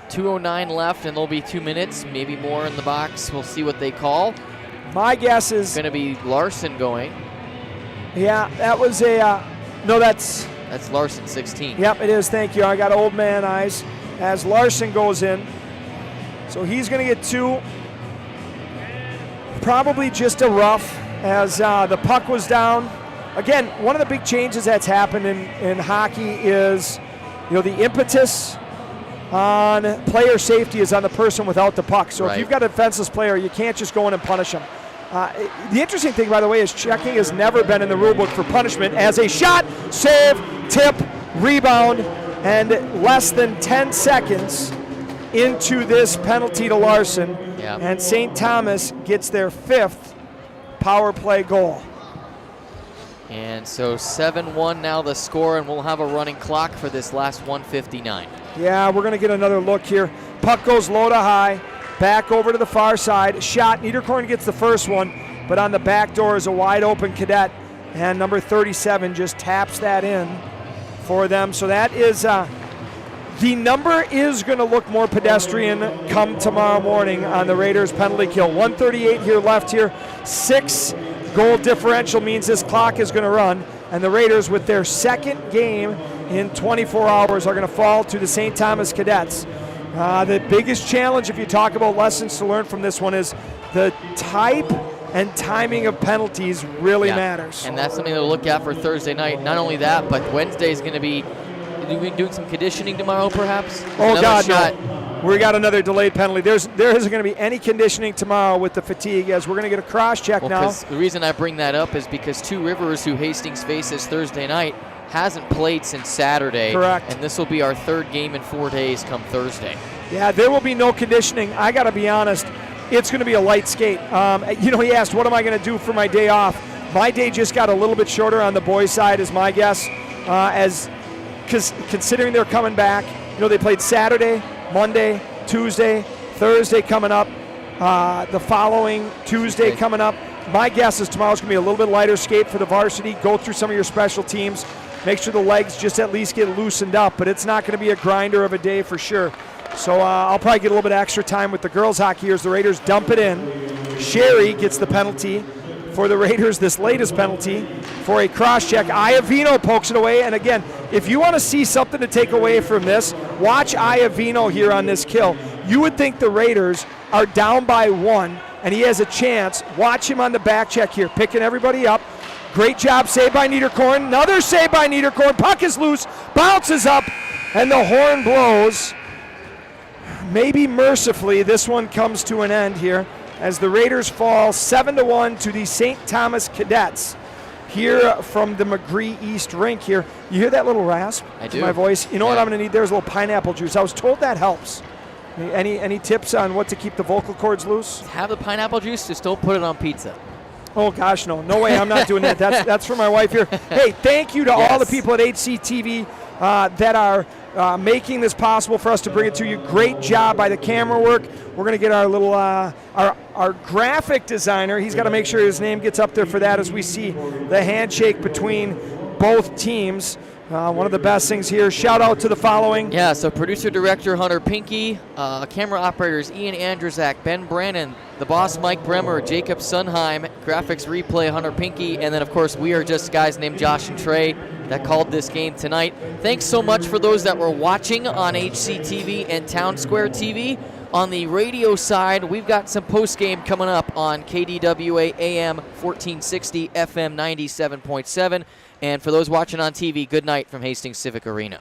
2:09 left, and there'll be 2 minutes, maybe more in the box. We'll see what they call. My guess is going to be Larson going. Yeah, that was a no. That's Larson, 16. Yep, it is. Thank you. I got old man eyes as Larson goes in. So he's going to get 2. Probably just a rough as the puck was down. Again, one of the big changes that's happened in hockey is, the impetus on player safety is on the person without the puck. So if you've got a defenseless player, you can't just go in and punish him. The interesting thing, by the way, is checking has never been in the rule book for punishment as a shot, save, tip, rebound, and less than 10 seconds into this penalty to Larson. Yep. And St. Thomas gets their 5th power play goal. And so 7-1 now the score, and we'll have a running clock for this last 1:59. Yeah, we're going to get another look here. Puck goes low to high. back over to the far side. Shot. Niederkorn gets the first one, but on the back door is a wide open Cadet, and number 37 just taps that in for them. So that is the number is going to look more pedestrian come tomorrow morning on the Raiders penalty kill. 1:38 here left here. 6 goal differential means this clock is going to run, and the Raiders, with their second game in 24 hours, are going to fall to the St. Thomas Cadets. The biggest challenge, if you talk about lessons to learn from this one, is the type and timing of penalties really matters. And that's something to look at for Thursday night. Not only that, but Wednesday is going to be doing some conditioning tomorrow, perhaps? Oh, God, no. We got another delayed penalty. There isn't going to be any conditioning tomorrow with the fatigue, as we're going to get a cross-check now. The reason I bring that up is because Two Rivers, who Hastings faces Thursday night, hasn't played since Saturday. Correct. And this will be our third game in 4 days come Thursday. Yeah, there will be no conditioning. I got to be honest, it's going to be a light skate. He asked, what am I going to do for my day off? My day just got a little bit shorter on the boys' side, is my guess, because considering they're coming back. They played Saturday, Monday, Tuesday, Thursday coming up, the following Tuesday coming up. My guess is tomorrow's going to be a little bit lighter skate for the varsity. Go through some of your special teams. Make sure the legs just at least get loosened up, but it's not going to be a grinder of a day for sure. So I'll probably get a little bit of extra time with the girls hockey as the Raiders dump it in. Sherry gets the penalty for the Raiders, this latest penalty, for a cross-check. Iavino pokes it away, and again, if you want to see something to take away from this, watch Iavino here on this kill. You would think the Raiders are down by 1, and he has a chance. Watch him on the back check here, picking everybody up. Great job, saved by Niederkorn. Another save by Niederkorn. Puck is loose, bounces up, and the horn blows. Maybe mercifully, this one comes to an end here as the Raiders fall 7-1 to the St. Thomas Cadets here from the McGree East rink here. You hear that little rasp to my voice? You know what I'm going to need? There's a little pineapple juice. I was told that helps. Any tips on what to keep the vocal cords loose? Have the pineapple juice, just don't put it on pizza. Oh, gosh, no. No way. I'm not doing that. That's for my wife here. Hey, thank you to all the people at HCTV that are making this possible for us to bring it to you. Great job by the camera work. We're going to get our little our graphic designer. He's got to make sure his name gets up there for that as we see the handshake between both teams. One of the best things here. Shout out to the following. Yeah, so producer-director Hunter Pinky, camera operators Ian Andrzak, Ben Brannon, the boss Mike Bremer, Jacob Sunheim, graphics replay Hunter Pinky, and then of course we are just guys named Josh and Trey that called this game tonight. Thanks so much for those that were watching on HCTV and Town Square TV. On the radio side, we've got some post-game coming up on KDWA AM 1460, FM 97.7. And for those watching on TV, good night from Hastings Civic Arena.